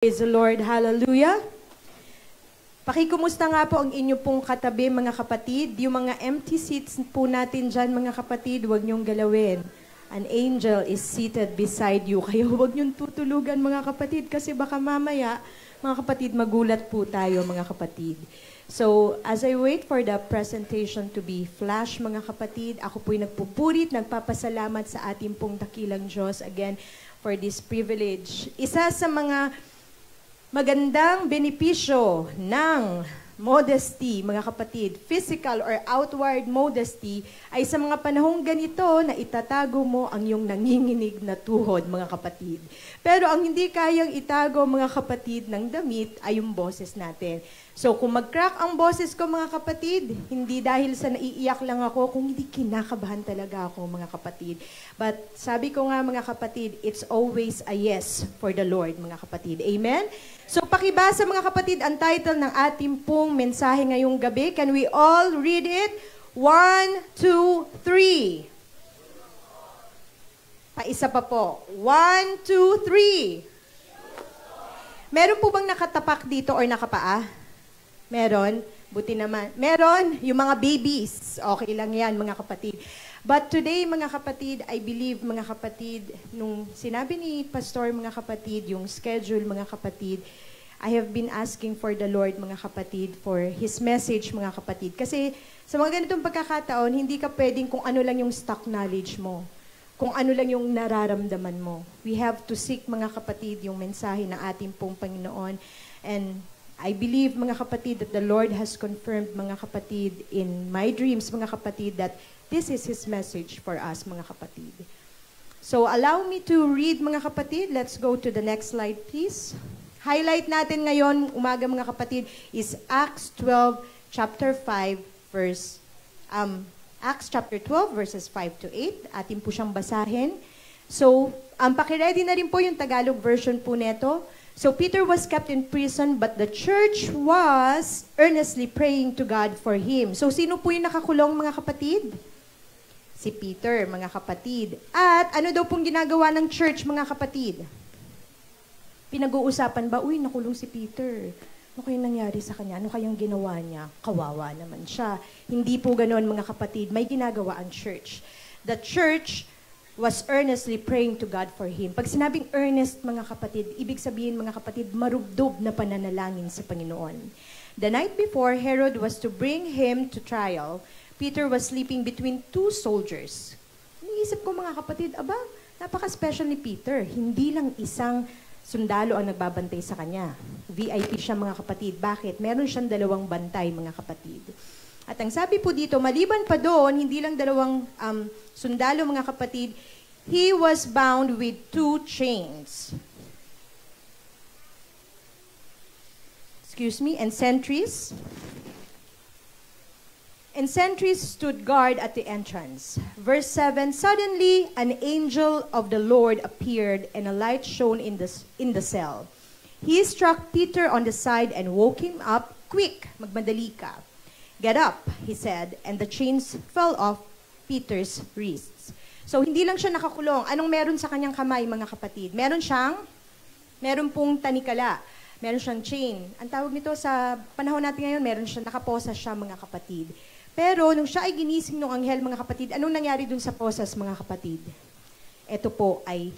Praise the Lord. Hallelujah. Pakikumusta nga po ang inyo pong katabi, mga kapatid. Yung mga empty seats po natin dyan, mga kapatid, huwag niyong galawin. An angel is seated beside you. Kaya huwag niyong tutulugan, mga kapatid, kasi baka mamaya, mga kapatid, magulat po tayo, mga kapatid. So, as I wait for the presentation to be flash, mga kapatid, ako po'y nagpupurit, nagpapasalamat sa ating pong dakilang Diyos, again, for this privilege. Isa sa mga magandang benepisyo ng modesty, mga kapatid, physical or outward modesty, ay sa mga panahong ganito na itatago mo ang iyong nanginginig na tuhod, mga kapatid. Pero ang hindi kayang itago, mga kapatid, ng damit ay yung boses natin. So kung mag-crack ang boses ko, mga kapatid, hindi dahil sa naiiyak lang ako, kung hindi kinakabahan talaga ako, mga kapatid. But sabi ko nga, mga kapatid, it's always a yes for the Lord, mga kapatid. Amen? So pakibasa, mga kapatid, ang title ng ating pong mensahe ngayong gabi. Can we all read it? 1, 2, 3. Paisa pa po. 1, 2, 3. Meron po bang nakatapak dito or nakapaa? Meron? Buti naman. Meron? Yung mga babies. Okay lang yan, mga kapatid. But today, mga kapatid, I believe, mga kapatid, nung sinabi ni Pastor, mga kapatid, yung schedule, mga kapatid, I have been asking for the Lord, mga kapatid, for His message, mga kapatid. Kasi sa mga ganitong pagkakataon, hindi ka pwedeng kung ano lang yung stock knowledge mo, kung ano lang yung nararamdaman mo. We have to seek, mga kapatid, yung mensahe ng ating pong Panginoon. And I believe, mga kapatid, that the Lord has confirmed, mga kapatid, in my dreams, mga kapatid, that this is His message for us, mga kapatid. So, allow me to read, mga kapatid. Let's go to the next slide, please. Highlight natin ngayon, umaga, mga kapatid, is Acts 12, chapter 5, Acts chapter 12, verses 5 to 8. Atin po siyang basahin. So, pakiready na rin po yung Tagalog version po neto. So Peter was kept in prison, but the church was earnestly praying to God for him. So sino po yung nakakulong, mga kapatid? Si Peter, mga kapatid. At ano daw pong ginagawa ng church, mga kapatid? Pinag-uusapan ba, uy, nakulong si Peter. Ano kayong nangyari sa kanya? Ano kayang ginawa niya? Kawawa naman siya. Hindi po ganoon, mga kapatid. May ginagawa ang church. The church was earnestly praying to God for him. Pag sinabing earnest, mga kapatid, ibig sabihin, mga kapatid, marubdob na pananalangin sa Panginoon. The night before Herod was to bring him to trial, Peter was sleeping between two soldiers. Iniisip ko, mga kapatid, aba, napaka-special ni Peter. Hindi lang isang sundalo ang nagbabantay sa kanya. VIP siya, mga kapatid. Bakit? Meron siyang dalawang bantay, mga kapatid. At ang sabi po dito, maliban pa doon, hindi lang dalawang sundalo, mga kapatid, he was bound with 2 chains. Excuse me, and sentries. And sentries stood guard at the entrance. Verse 7, suddenly an angel of the Lord appeared, and a light shone in the cell. He struck Peter on the side and woke him up. Quick, magmadali ka. Get up, he said, and the chains fell off Peter's wrists. So, hindi lang siya nakakulong. Anong meron sa kanyang kamay, mga kapatid? Meron pong tanikala. Meron siyang chain. Ang tawag nito sa panahon natin ngayon, meron siyang nakaposas siya, mga kapatid. Pero, nung siya ay ginising ng anghel, mga kapatid, anong nangyari dun sa posas, mga kapatid? Ito po ay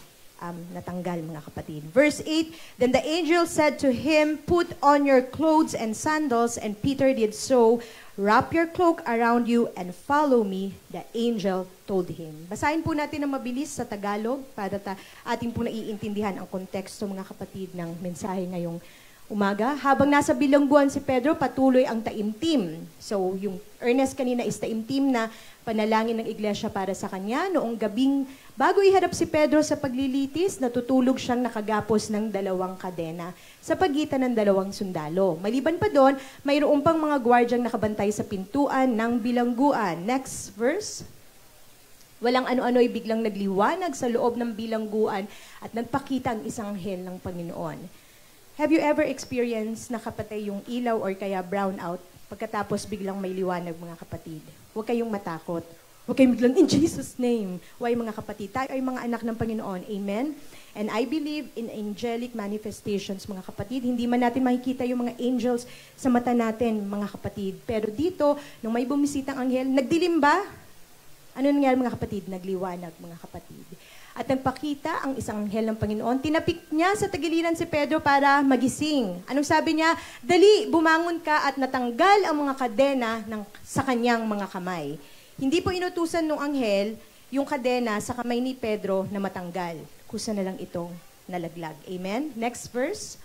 natanggal, mga kapatid. Verse 8, then the angel said to him, put on your clothes and sandals, and Peter did so. Wrap your cloak around you and follow me, the angel told him. Basahin po natin ng mabilis sa Tagalog para ating po naiintindihan ang konteksto, mga kapatid, ng mensahe ngayong umaga. Habang nasa bilangguan si Pedro, patuloy ang taimtim. So, yung earnest kanina is taimtim na panalangin ng iglesia para sa kanya. Noong gabing, bago iharap si Pedro sa paglilitis, natutulog siyang nakagapos ng 2 kadena sa pagitan ng 2 sundalo. Maliban pa doon, mayroon pang mga gwardyang nakabantay sa pintuan ng bilangguan. Next verse. Walang ano-ano'y biglang nagliwanag sa loob ng bilangguan at nagpakita ang isang anghel ng Panginoon. Have you ever experienced nakapatay yung ilaw or kaya brownout pagkatapos biglang may liwanag, mga kapatid? Huwag kayong matakot. Huwag kayong biglang, in Jesus' name. Why, mga kapatid? Tayo ay mga anak ng Panginoon. Amen? And I believe in angelic manifestations, mga kapatid. Hindi man natin makikita yung mga angels sa mata natin, mga kapatid. Pero dito, nung may bumisitang anghel, nagdilim ba? Ano nangyari, mga kapatid? Nagliwanag, mga kapatid. At nagpakita ang isang anghel ng Panginoon. Tinapik niya sa tagiliran si Pedro para magising. Anong sabi niya? Dali, bumangon ka at natanggal ang mga kadena sa kanyang mga kamay. Hindi po inutusan ng anghel yung kadena sa kamay ni Pedro na matanggal. Kusa na lang itong nalaglag. Amen? Next verse.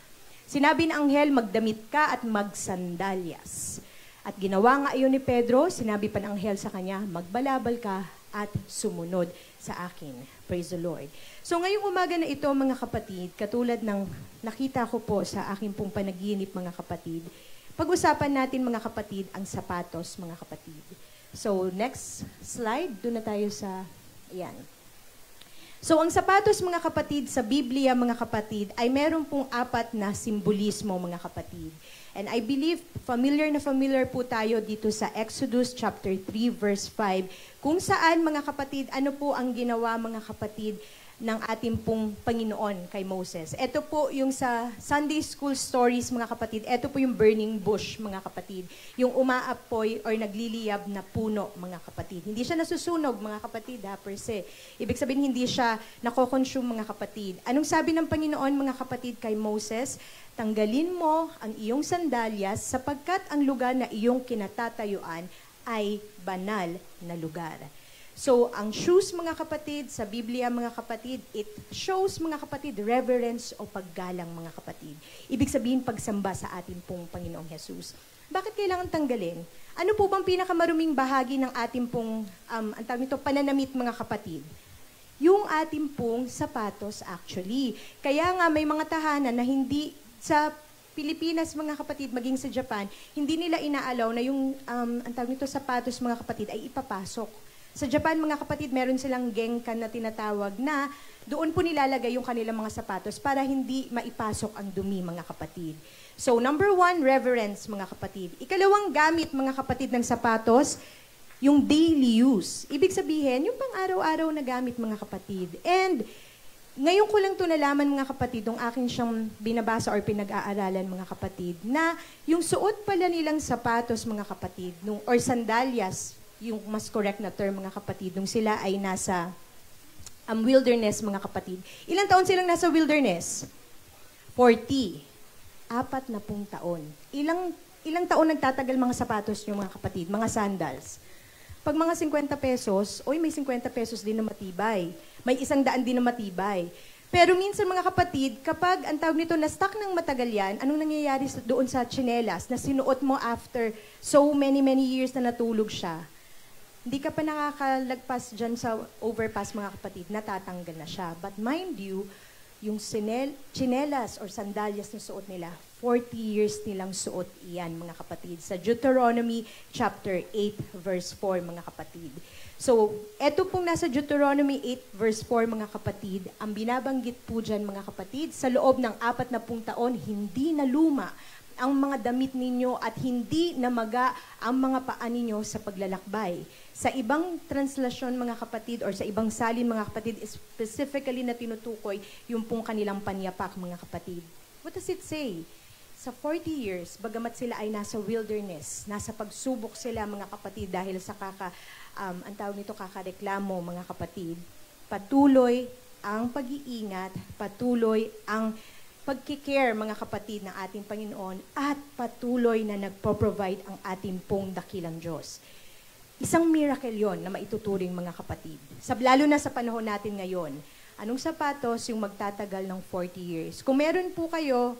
Sinabi ng anghel, magdamit ka at magsandalyas. At ginawa nga iyon ni Pedro, sinabi pa ng anghel sa kanya, magbalabal ka at sumunod sa akin. Praise the Lord. So ngayong umaga na ito, mga kapatid, katulad ng nakita ko po sa aking pong panaginip, mga kapatid, pag-usapan natin, mga kapatid, ang sapatos, mga kapatid. So next slide, doon na tayo sa, ayan. So ang sapatos, mga kapatid, sa Biblia, mga kapatid, ay meron pong 4 na simbolismo, mga kapatid. And I believe familiar na familiar po tayo dito sa Exodus chapter 3 verse 5, kung saan, mga kapatid, ano po ang ginawa, mga kapatid, ng ating pong Panginoon kay Moses. Ito po yung sa Sunday School Stories, mga kapatid. Ito po yung burning bush, mga kapatid. Yung umaapoy or nagliliyab na puno, mga kapatid. Hindi siya nasusunog, mga kapatid, per se. Ibig sabihin, hindi siya nako-consume, mga kapatid. Anong sabi ng Panginoon, mga kapatid, kay Moses? Tanggalin mo ang iyong sandalyas sapagkat ang lugar na iyong kinatatayuan ay banal na lugar. So, ang shoes, mga kapatid, sa Biblia, mga kapatid, it shows, mga kapatid, reverence o paggalang, mga kapatid. Ibig sabihin, pagsamba sa ating pong Panginoong Jesus. Bakit kailangan tanggalin? Ano po bang pinakamaruming bahagi ng ating pong, ang tawag nito, pananamit, mga kapatid? Yung ating pong sapatos, actually. Kaya nga, may mga tahanan na hindi sa Pilipinas, mga kapatid, maging sa Japan, hindi nila inaalaw na yung, ang tawag nito, sapatos, mga kapatid, ay ipapasok. Sa Japan, mga kapatid, meron silang genkan na tinatawag na doon po nilalagay yung kanilang mga sapatos para hindi maipasok ang dumi, mga kapatid. So, number 1, reverence, mga kapatid. Ikalawang gamit, mga kapatid, ng sapatos, yung daily use. Ibig sabihin, yung pang-araw-araw na gamit, mga kapatid. And ngayon ko lang ito nalaman, mga kapatid, nung akin siyang binabasa or pinag-aaralan, mga kapatid, na yung suot pala nilang sapatos, mga kapatid, or sandalyas, yung mas correct na term, mga kapatid, nung sila ay nasa wilderness, mga kapatid. Ilang taon silang nasa wilderness? 40. 40 taon. Ilang taon nagtatagal mga sapatos nyo, mga kapatid? Mga sandals. Pag mga 50 pesos, may 50 pesos din na matibay. May 100 din na matibay. Pero minsan, mga kapatid, kapag ang tawag nito na stuck ng matagal yan, anong nangyayari doon sa tsinelas na sinuot mo after so many years na natulog siya? Hindi ka pa nakakalagpas dyan sa overpass, mga kapatid, natatanggal na siya. But mind you, yung tsinelas or sandalyas na suot nila, 40 years nilang suot iyan, mga kapatid. Sa Deuteronomy chapter 8, verse 4, mga kapatid. So, eto pong nasa Deuteronomy 8, verse 4, mga kapatid, ang binabanggit po dyan, mga kapatid, sa loob ng 40 taon, hindi na luma ang mga damit ninyo at hindi namaga ang mga paa ninyo sa paglalakbay. Sa ibang translasyon, mga kapatid, or sa ibang salin, mga kapatid, specifically na tinutukoy yung pong kanilang panyapak, mga kapatid. What does it say? Sa 40 years, bagamat sila ay nasa wilderness, nasa pagsubok sila, mga kapatid, dahil sa ang tawag nito, kakareklamo, mga kapatid, patuloy ang pag-iingat, patuloy ang pagkikare, mga kapatid, ng ating Panginoon, at patuloy na nagpo-provide ang ating pong dakilang Diyos. Isang miracle yon na maituturing, mga kapatid. Lalo na sa panahon natin ngayon. Anong sapatos yung magtatagal ng 40 years? Kung meron po kayo,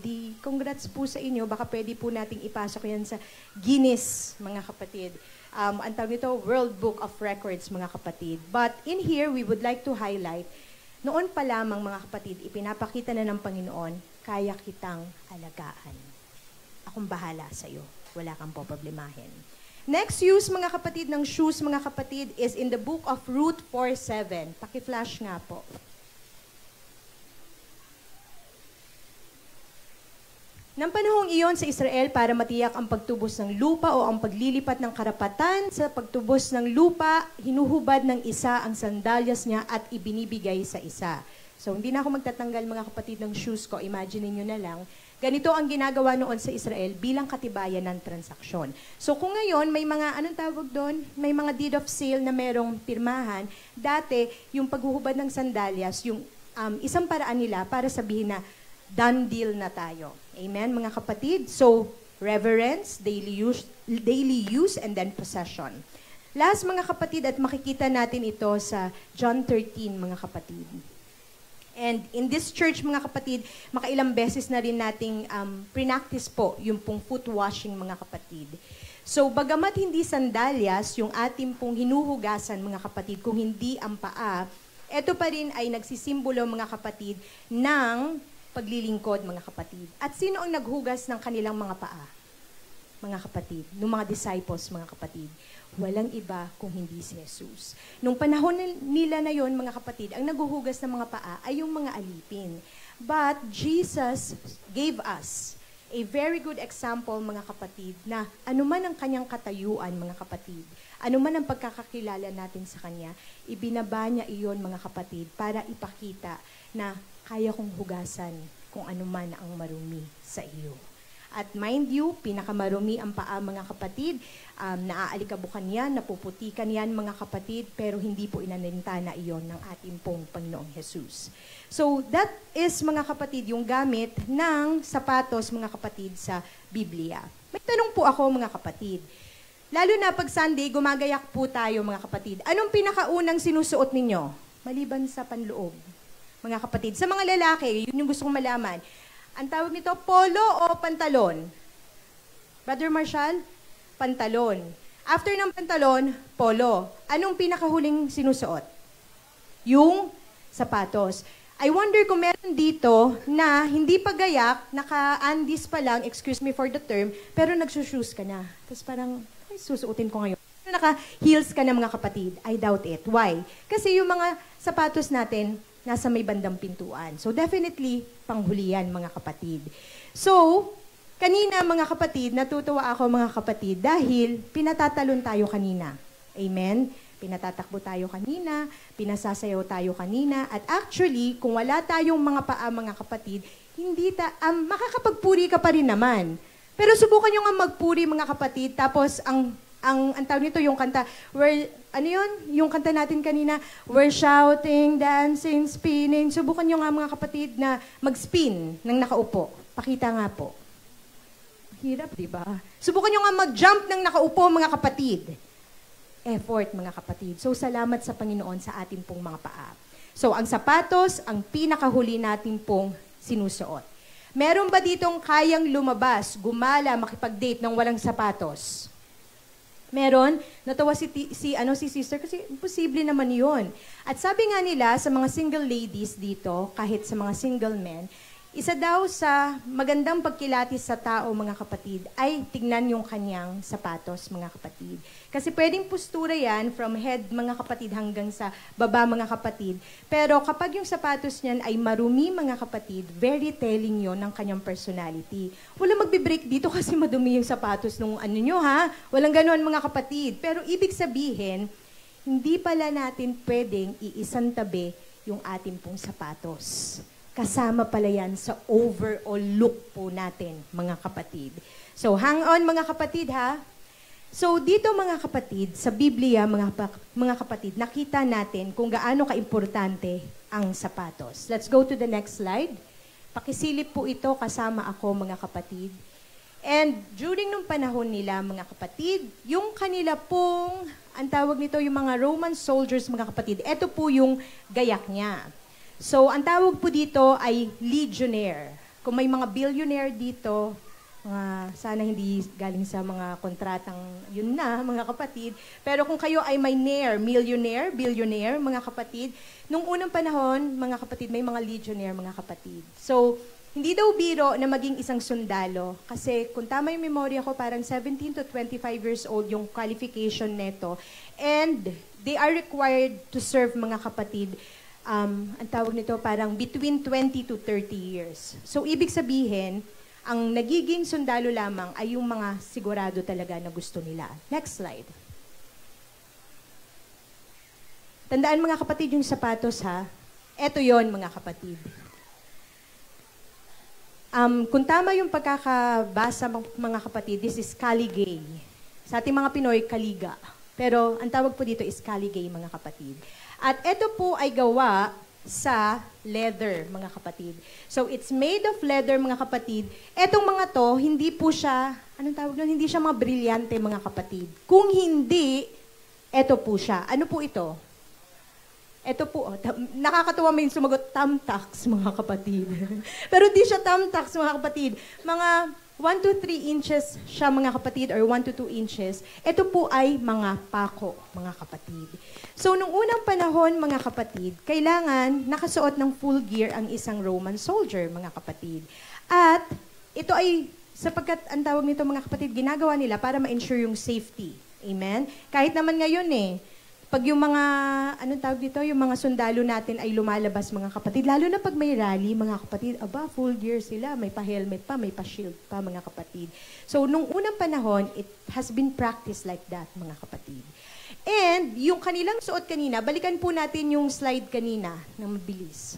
di congrats po sa inyo. Baka pwede po nating ipasok yan sa Guinness, mga kapatid. Ang tawag nito, World Book of Records, mga kapatid. But in here, we would like to highlight, noon pa lamang, mga kapatid, ipinapakita na ng Panginoon, kaya kitang alagaan. Akong bahala sa iyo. Wala kang poproblemahin. Next use, mga kapatid, ng shoes, mga kapatid, is in the book of Ruth 4:7. Paki-flash nga po. Nang panahong iyon sa Israel para matiyak ang pagtubos ng lupa o ang paglilipat ng karapatan sa pagtubos ng lupa, hinuhubad ng isa ang sandalyas niya at ibinibigay sa isa. So, hindi na ako magtatanggal mga kapatid ng shoes ko. Imagine niyo na lang. Ganito ang ginagawa noon sa Israel bilang katibayan ng transaksyon. So, kung ngayon may mga, anong tawag doon? May mga deed of sale na merong pirmahan. Dati, yung paghuhubad ng sandalyas, yung isang paraan nila para sabihin na done deal na tayo. Amen, mga kapatid? So, reverence, daily use, and then possession. Last, mga kapatid, at makikita natin ito sa John 13, mga kapatid. And in this church, mga kapatid, makailang beses na rin nating practice po yung pong foot washing, mga kapatid. So, bagamat hindi sandalyas, yung ating pong hinuhugasan, mga kapatid, kung hindi ang paa, ito pa rin ay nagsisimbolo, mga kapatid, ng paglilingkod, mga kapatid. At sino ang naghugas ng kanilang mga paa? Mga kapatid, ng mga disciples, mga kapatid. Walang iba kung hindi si Jesus. Nung panahon nila na yon, mga kapatid, ang naghuhugas ng mga paa ay yung mga alipin. But Jesus gave us a very good example, mga kapatid, na anuman ang kanyang katayuan, mga kapatid, anuman ang pagkakakilala natin sa kanya, ibinaba niya iyon, mga kapatid, para ipakita na kaya kong hugasan kung anuman ang marumi sa iyo. At mind you, pinakamarumi ang paa, mga kapatid, naaalikabukan yan, napuputikan yan, mga kapatid, pero hindi po inanintana iyon ng ating pong Panginoong Jesus. So, that is, mga kapatid, yung gamit ng sapatos, mga kapatid, sa Biblia. May tanong po ako, mga kapatid. Lalo na pag Sunday, gumagayak po tayo, mga kapatid. Anong pinakaunang sinusuot ninyo? Maliban sa panloob, mga kapatid. Sa mga lalaki, yun yung gusto kong malaman. Ang tawag nito, polo o pantalon? Brother Marshall? Pantalon. After ng pantalon, polo. Anong pinakahuling sinusuot? Yung sapatos. I wonder kung meron dito na hindi pa gayak, naka-undies pa lang, excuse me for the term, pero nagsushoes ka na. Tapos parang, ay, susuotin ko ngayon. Naka-heels ka na, mga kapatid. I doubt it. Why? Kasi yung mga sapatos natin, nasa may bandang pintuan. So definitely, panghulian, mga kapatid. So, kanina, mga kapatid, natutuwa ako, mga kapatid, dahil pinatatalon tayo kanina. Amen? Pinatatakbo tayo kanina, pinasasayaw tayo kanina, at actually, kung wala tayong mga paa, mga kapatid, hindi makakapagpuri ka pa rin naman. Pero subukan nyo nga magpuri, mga kapatid, tapos ang tawag nito, yung kanta, ano yun? Yung kanta natin kanina, we're shouting, dancing, spinning. Subukan nyo nga, mga kapatid, na mag-spin ng nakaupo. Pakita nga po. Hirap, di ba? Subukan nyo nga mag-jump ng nakaupo, mga kapatid. Effort, mga kapatid. So, salamat sa Panginoon sa ating pong mga paa. So, ang sapatos, ang pinakahuli natin pong sinusuot. Meron ba ditong kayang lumabas, gumala, makipag-date ng walang sapatos? Meron, natawa si sister kasi imposible naman yun. At sabi nga nila sa mga single ladies dito, kahit sa mga single men, isa daw sa magandang pagkilatis sa tao, mga kapatid, ay tignan yung kanyang sapatos, mga kapatid. Kasi pwedeng postura yan from head, mga kapatid, hanggang sa baba, mga kapatid. Pero kapag yung sapatos niyan ay marumi, mga kapatid, very telling yon ng kanyang personality. Wala magbe-break dito kasi madumi yung sapatos nung ano nyo, ha? Walang ganon, mga kapatid. Pero ibig sabihin, hindi pala natin pwedeng iisang tabi yung ating pong sapatos. Kasama pala yan sa overall look po natin, mga kapatid. So, hang on, mga kapatid, ha? So, dito, mga kapatid, sa Biblia, mga kapatid, nakita natin kung gaano kaimportante ang sapatos. Let's go to the next slide. Pakisilip po ito kasama ako, mga kapatid. And during nung panahon nila, mga kapatid, yung kanila pong, ang tawag nito, yung mga Roman soldiers, mga kapatid, ito po yung gayak niya. So, ang tawag po dito ay legionnaire. Kung may mga billionaire dito, sana hindi galing sa mga kontratang yun na, mga kapatid. Pero kung kayo ay may millionaire, billionaire, mga kapatid, nung unang panahon, mga kapatid, may mga legionnaire, mga kapatid. So, hindi daw biro na maging isang sundalo. Kasi kung tama yung memorya ko, parang 17 to 25 years old yung qualification neto. And they are required to serve, mga kapatid, ang tawag nito parang between 20 to 30 years. So, ibig sabihin, Ang nagiging sundalo lamang ay yung mga sigurado talaga na gusto nila. Next slide. Tandaan mga kapatid yung sapatos ha. Eto yon mga kapatid. Kung tama yung pagkakabasa mga kapatid, this is kaligay. Sa ating mga Pinoy, kaliga. Pero ang tawag po dito is kaligay mga kapatid. At ito po ay gawa sa leather, mga kapatid. So, it's made of leather, mga kapatid. Etong mga to, hindi po siya, anong tawag doon? Hindi siya mga brilyante, mga kapatid. Kung hindi, eto po siya. Ano po ito? Ito po, nakakatuwa may sumagot, thumbtacks, mga kapatid. Pero di siya thumbtacks, mga kapatid. Mga 1 to 3 inches siya, mga kapatid, or 1 to 2 inches. Ito po ay mga pako, mga kapatid. So, nung unang panahon, mga kapatid, kailangan nakasuot ng full gear ang isang Roman soldier, mga kapatid. At ito ay, sapagkat ang tawag nito, mga kapatid, ginagawa nila para ma-ensure yung safety. Amen? Kahit naman ngayon pag yung mga, anong tawag dito, yung mga sundalo natin ay lumalabas, mga kapatid, lalo na pag may rally, mga kapatid, full gear sila, may pa-helmet pa, may pa-shield pa, mga kapatid. So, nung unang panahon, it has been practiced like that, mga kapatid. And, yung kanilang suot kanina, balikan po natin yung slide kanina, na mabilis.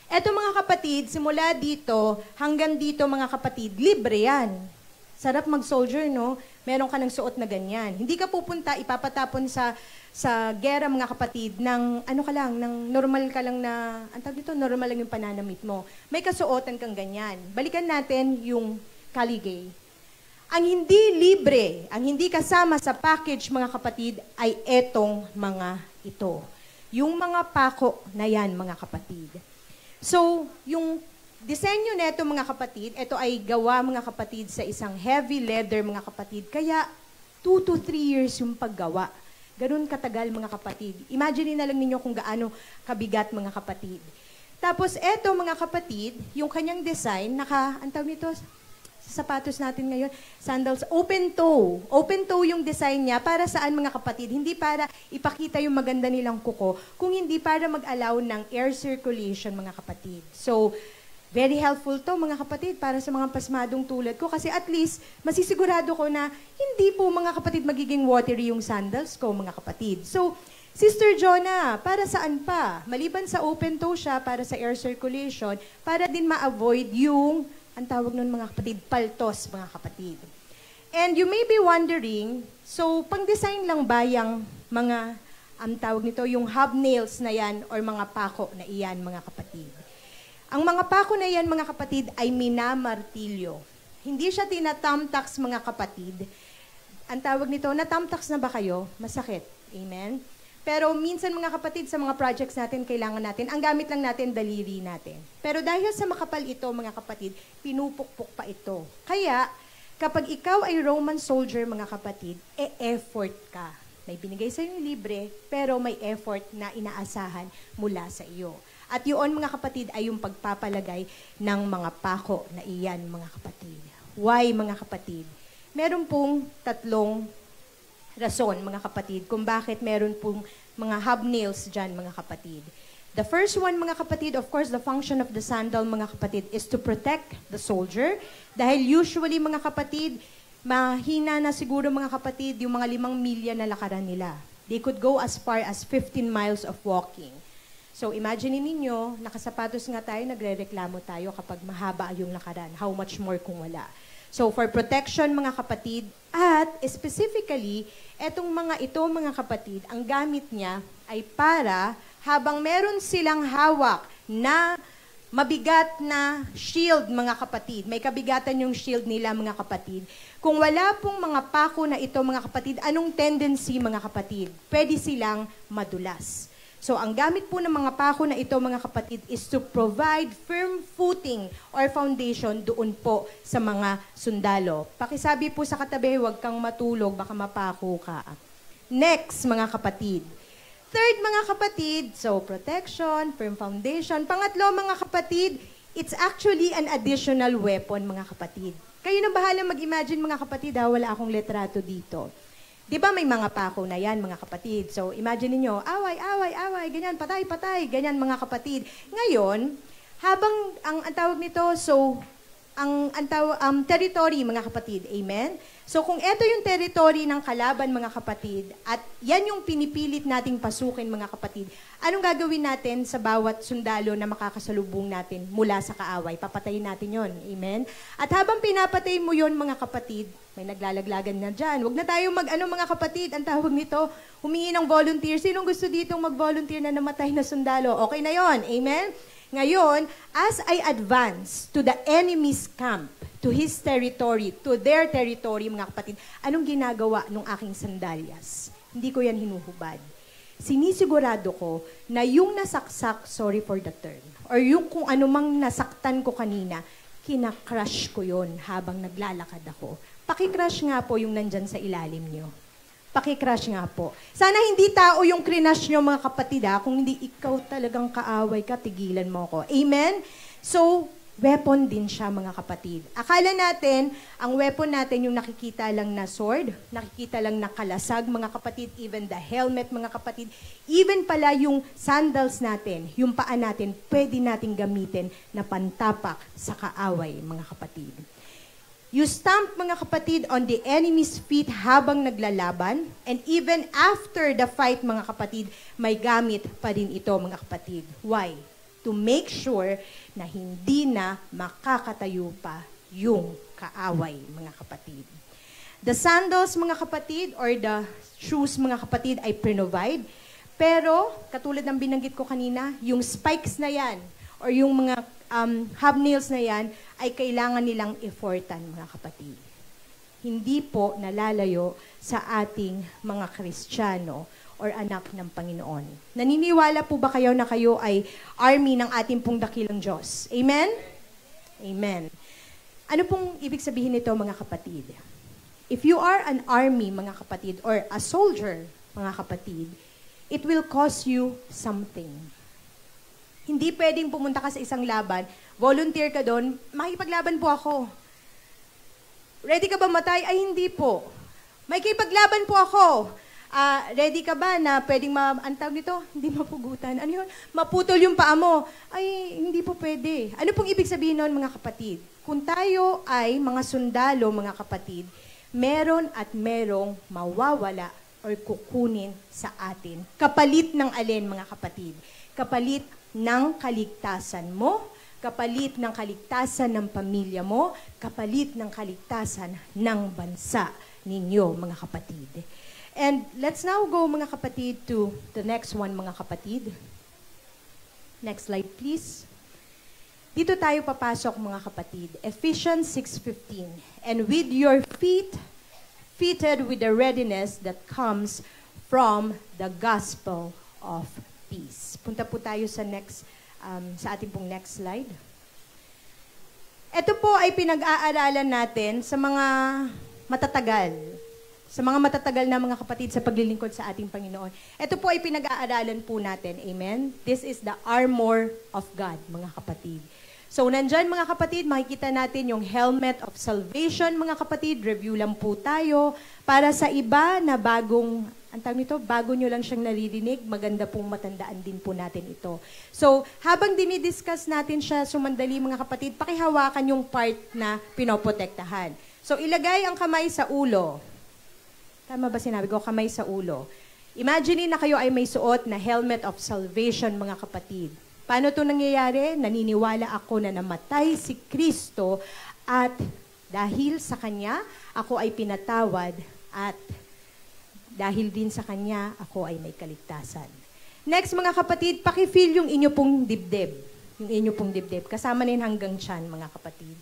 Eto, mga kapatid, simula dito, hanggang dito, mga kapatid, libre yan. Sarap mag-soldier, no? Meron ka ng suot na ganyan. Hindi ka pupunta, ipapatapon sa gera, mga kapatid, ng ano ka lang, ng normal ka lang na, ang tawag dito, normal lang yung pananamit mo. May kasuotan kang ganyan. Balikan natin yung kaligay. Ang hindi libre, ang hindi kasama sa package, mga kapatid, ay etong mga ito. Yung mga pako na yan, mga kapatid. So, yung disenyo neto, mga kapatid, ito ay gawa, mga kapatid, sa isang heavy leather, mga kapatid. Kaya 2 to 3 years yung paggawa. Ganun katagal, mga kapatid. Imagine na lang ninyo kung gaano kabigat, mga kapatid. Tapos eto, mga kapatid, yung kanyang design, ang tawag nito, sa sapatos natin ngayon, sandals, open toe. Open toe yung design niya. Para saan, mga kapatid? Hindi para ipakita yung maganda nilang kuko, kung hindi para mag-allow ng air circulation, mga kapatid. So, very helpful to, mga kapatid, para sa mga pasmadong tulad ko. Kasi at least, masisigurado ko na hindi po, mga kapatid, magiging watery yung sandals ko, mga kapatid. So, Sister Jonah, para saan pa? Maliban sa open toe siya, para sa air circulation, para din ma-avoid yung, ang tawag nun, mga kapatid, paltos, mga kapatid. And you may be wondering, so, pang-design lang ba yung mga, ang tawag nito, yung hobnails na yan, or mga pako na iyan, mga kapatid? Ang mga pako na yan, mga kapatid, ay minamartilyo. Hindi siya tinatamtax, mga kapatid. Ang tawag nito, natamtax na ba kayo? Masakit. Amen? Pero minsan, mga kapatid, sa mga projects natin, kailangan natin, ang gamit lang natin, daliri natin. Pero dahil sa makapal ito, mga kapatid, pinupukpok pa ito. Kaya, kapag ikaw ay Roman soldier, mga kapatid, effort ka. May binigay sa yung libre, pero may effort na inaasahan mula sa iyo. At yun, mga kapatid, ay yung pagpapalagay ng mga pako na iyan, mga kapatid. Why, mga kapatid? Meron pong 3 rason, mga kapatid, kung bakit meron pong mga hobnails dyan, mga kapatid. The first one, mga kapatid, of course, the function of the sandal, mga kapatid, is to protect the soldier. Dahil usually, mga kapatid, mahina na siguro, mga kapatid, yung mga 5 milya na lakaran nila. They could go as far as 15 miles of walking. So, imagine ninyo, nakasapatos nga tayo, nagre-reklamo tayo kapag mahaba yung lakaran. How much more kung wala? So, for protection, mga kapatid, at specifically, etong mga ito, mga kapatid, ang gamit niya ay para, habang meron silang hawak na mabigat na shield, mga kapatid, may kabigatan yung shield nila, mga kapatid. Kung wala pong mga pako na ito, mga kapatid, anong tendency, mga kapatid? Pwede silang madulas. So, ang gamit po ng mga pako na ito, mga kapatid, is to provide firm footing or foundation doon po sa mga sundalo. Pakisabi po sa katabi, huwag kang matulog, baka mapako ka. Next, mga kapatid. Third, mga kapatid, so protection, firm foundation. Pangatlo, mga kapatid, it's actually an additional weapon, mga kapatid. Kayo na bahala mag-imagine, mga kapatid, wala akong litrato dito. Di ba may mga pako na yan, mga kapatid? So, imagine niyo, away, away, away, ganyan, patay, patay, ganyan, mga kapatid. Ngayon, habang ang tawag nito, so, territory, mga kapatid. Amen? So kung ito yung territory ng kalaban, mga kapatid, at yan yung pinipilit nating pasukin, mga kapatid, anong gagawin natin sa bawat sundalo na makakasalubong natin mula sa kaaway? Papatayin natin yon. Amen? At habang pinapatay mo yon, mga kapatid, may naglalaglagan na dyan. Huwag na tayo mga kapatid, ang tawag nito, humingi ng volunteer. Sinong gusto ditong mag-volunteer na namatay na sundalo? Okay na yon. Amen? Ngayon, as I advance to the enemy's camp, to his territory, to their territory, mga kapatid, anong ginagawa ng aking sandalyas? Hindi ko yan hinuhubad. Sinisigurado ko na yung nasaksak, sorry for the term, or yung kung anumang nasaktan ko kanina, kinakrush ko yon habang naglalakad ako. Pakicrush nga po yung nandyan sa ilalim nyo. Pakicrush nga po. Sana hindi tao yung krinush nyo, mga kapatid, ha? Kung hindi ikaw talagang kaaway ka, tigilan mo ko. Amen? So, weapon din siya, mga kapatid. Akala natin, ang weapon natin yung nakikita lang na sword, nakikita lang na kalasag, mga kapatid, even the helmet, mga kapatid, even pala yung sandals natin, yung paa natin, pwede nating gamitin na pantapak sa kaaway, mga kapatid. You stamp, mga kapatid, on the enemy's feet habang naglalaban, and even after the fight, mga kapatid, may gamit pa rin ito, mga kapatid. Why? To make sure na hindi na makakatayo pa yung kaaway, mga kapatid. The sandals, mga kapatid, or the shoes, mga kapatid, ay provide. Pero, katulad ng binanggit ko kanina, yung spikes na yan, or yung mga hobnails na yan, ay kailangan nilang effortan, mga kapatid. Hindi po nalalayo sa ating mga Kristiyano or anak ng Panginoon. Naniniwala po ba kayo na kayo ay army ng ating pong dakilang Diyos? Amen? Amen. Ano pong ibig sabihin nito, mga kapatid? If you are an army, mga kapatid, or a soldier, mga kapatid, it will cost you something. Hindi pwedeng pumunta ka sa isang laban, volunteer ka doon, makipaglaban po ako. Ready ka ba matay? Ay, hindi po. May kipaglaban po ako. Ready ka ba na pwedeng antawag nito? Hindi mapugutan. Ano yun? Maputol yung paa mo. Ay, hindi po pwede. Ano pong ibig sabihin nun, mga kapatid? Kung tayo ay mga sundalo, mga kapatid, meron at merong mawawala or kukunin sa atin. Kapalit ng alin, mga kapatid? Kapalit ng kaligtasan mo, kapalit ng kaligtasan ng pamilya mo, kapalit ng kaligtasan ng bansa ninyo, mga kapatid. And let's now go, mga kapatid, to the next one, mga kapatid. Next slide, please. Dito tayo papasok, mga kapatid. Ephesians 6:15. And with your feet fitted with the readiness that comes from the gospel of peace. Punta po tayo sa sa ating pong next slide. Ito po ay pinag-aaralan natin sa mga matatagal. Sa mga matatagal na, mga kapatid, sa paglilingkod sa ating Panginoon. Ito po ay pinag-aaralan po natin. Amen? This is the armor of God, mga kapatid. So, nandyan, mga kapatid, makikita natin yung helmet of salvation, mga kapatid. Review lang po tayo. Para sa iba na bagong ang tawag nito, bago nyo lang siyang naririnig, maganda pong matandaan din po natin ito. So, habang dinidiscuss natin siya, sumandali, mga kapatid, pakihawakan yung part na pinoprotektahan. So, ilagay ang kamay sa ulo. Tama ba sinabi ko? Kamay sa ulo. Imagine na kayo ay may suot na helmet of salvation, mga kapatid. Paano ito nangyayari? Naniniwala ako na namatay si Kristo at dahil sa Kanya, ako ay pinatawad at dahil din sa Kanya, ako ay may kaligtasan. Next, mga kapatid, paki-feel yung inyo pong dibdib. Yung inyo pong dibdib. Kasama na yun hanggang tiyan, mga kapatid.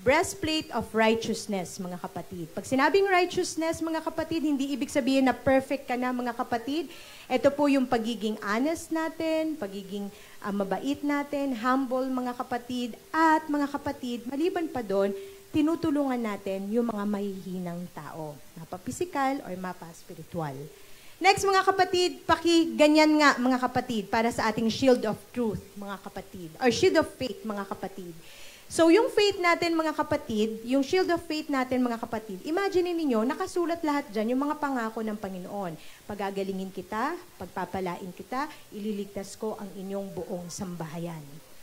Breastplate of righteousness, mga kapatid. Pag sinabing righteousness, mga kapatid, hindi ibig sabihin na perfect ka na, mga kapatid. Ito po yung pagiging honest natin, pagiging mabait natin, humble, mga kapatid. At, mga kapatid, maliban pa doon, tinutulungan natin yung mga mahihinang tao. Mapa-physical or mapa-spiritual. Next, mga kapatid, paki-ganyan nga, mga kapatid, para sa ating shield of truth, mga kapatid. Or shield of faith, mga kapatid. So, yung faith natin, mga kapatid, yung shield of faith natin, mga kapatid, imagine ninyo, nakasulat lahat dyan, yung mga pangako ng Panginoon. Pagagalingin kita, pagpapalain kita, ililigtas ko ang inyong buong sambahayan.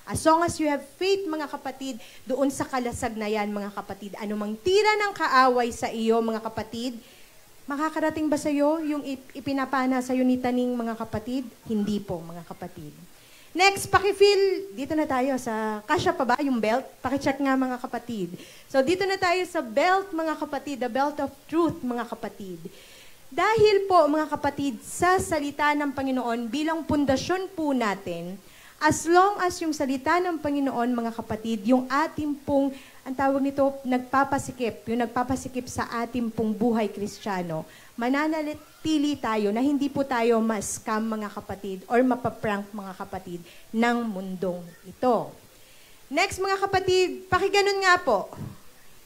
As long as you have faith, mga kapatid, doon sa kalasag na yan, mga kapatid, anumang tira ng kaaway sa iyo, mga kapatid, makakarating ba sa iyo yung ipinapana sa iyo ni Taning, mga kapatid? Hindi po, mga kapatid. Next, paki-feel, dito na tayo sa, kasya pa ba yung belt? Paki-check nga, mga kapatid. So, dito na tayo sa belt, mga kapatid, the belt of truth, mga kapatid. Dahil po, mga kapatid, sa salita ng Panginoon, bilang pundasyon po natin, as long as yung salita ng Panginoon, mga kapatid, yung ating pong, ang tawag nito, yung nagpapasikip sa ating pong buhay Kristiyano, mananatili tayo na hindi po tayo ma-scam, mga kapatid, or mapaprank, mga kapatid, ng mundong ito. Next, mga kapatid, pakiganon nga po.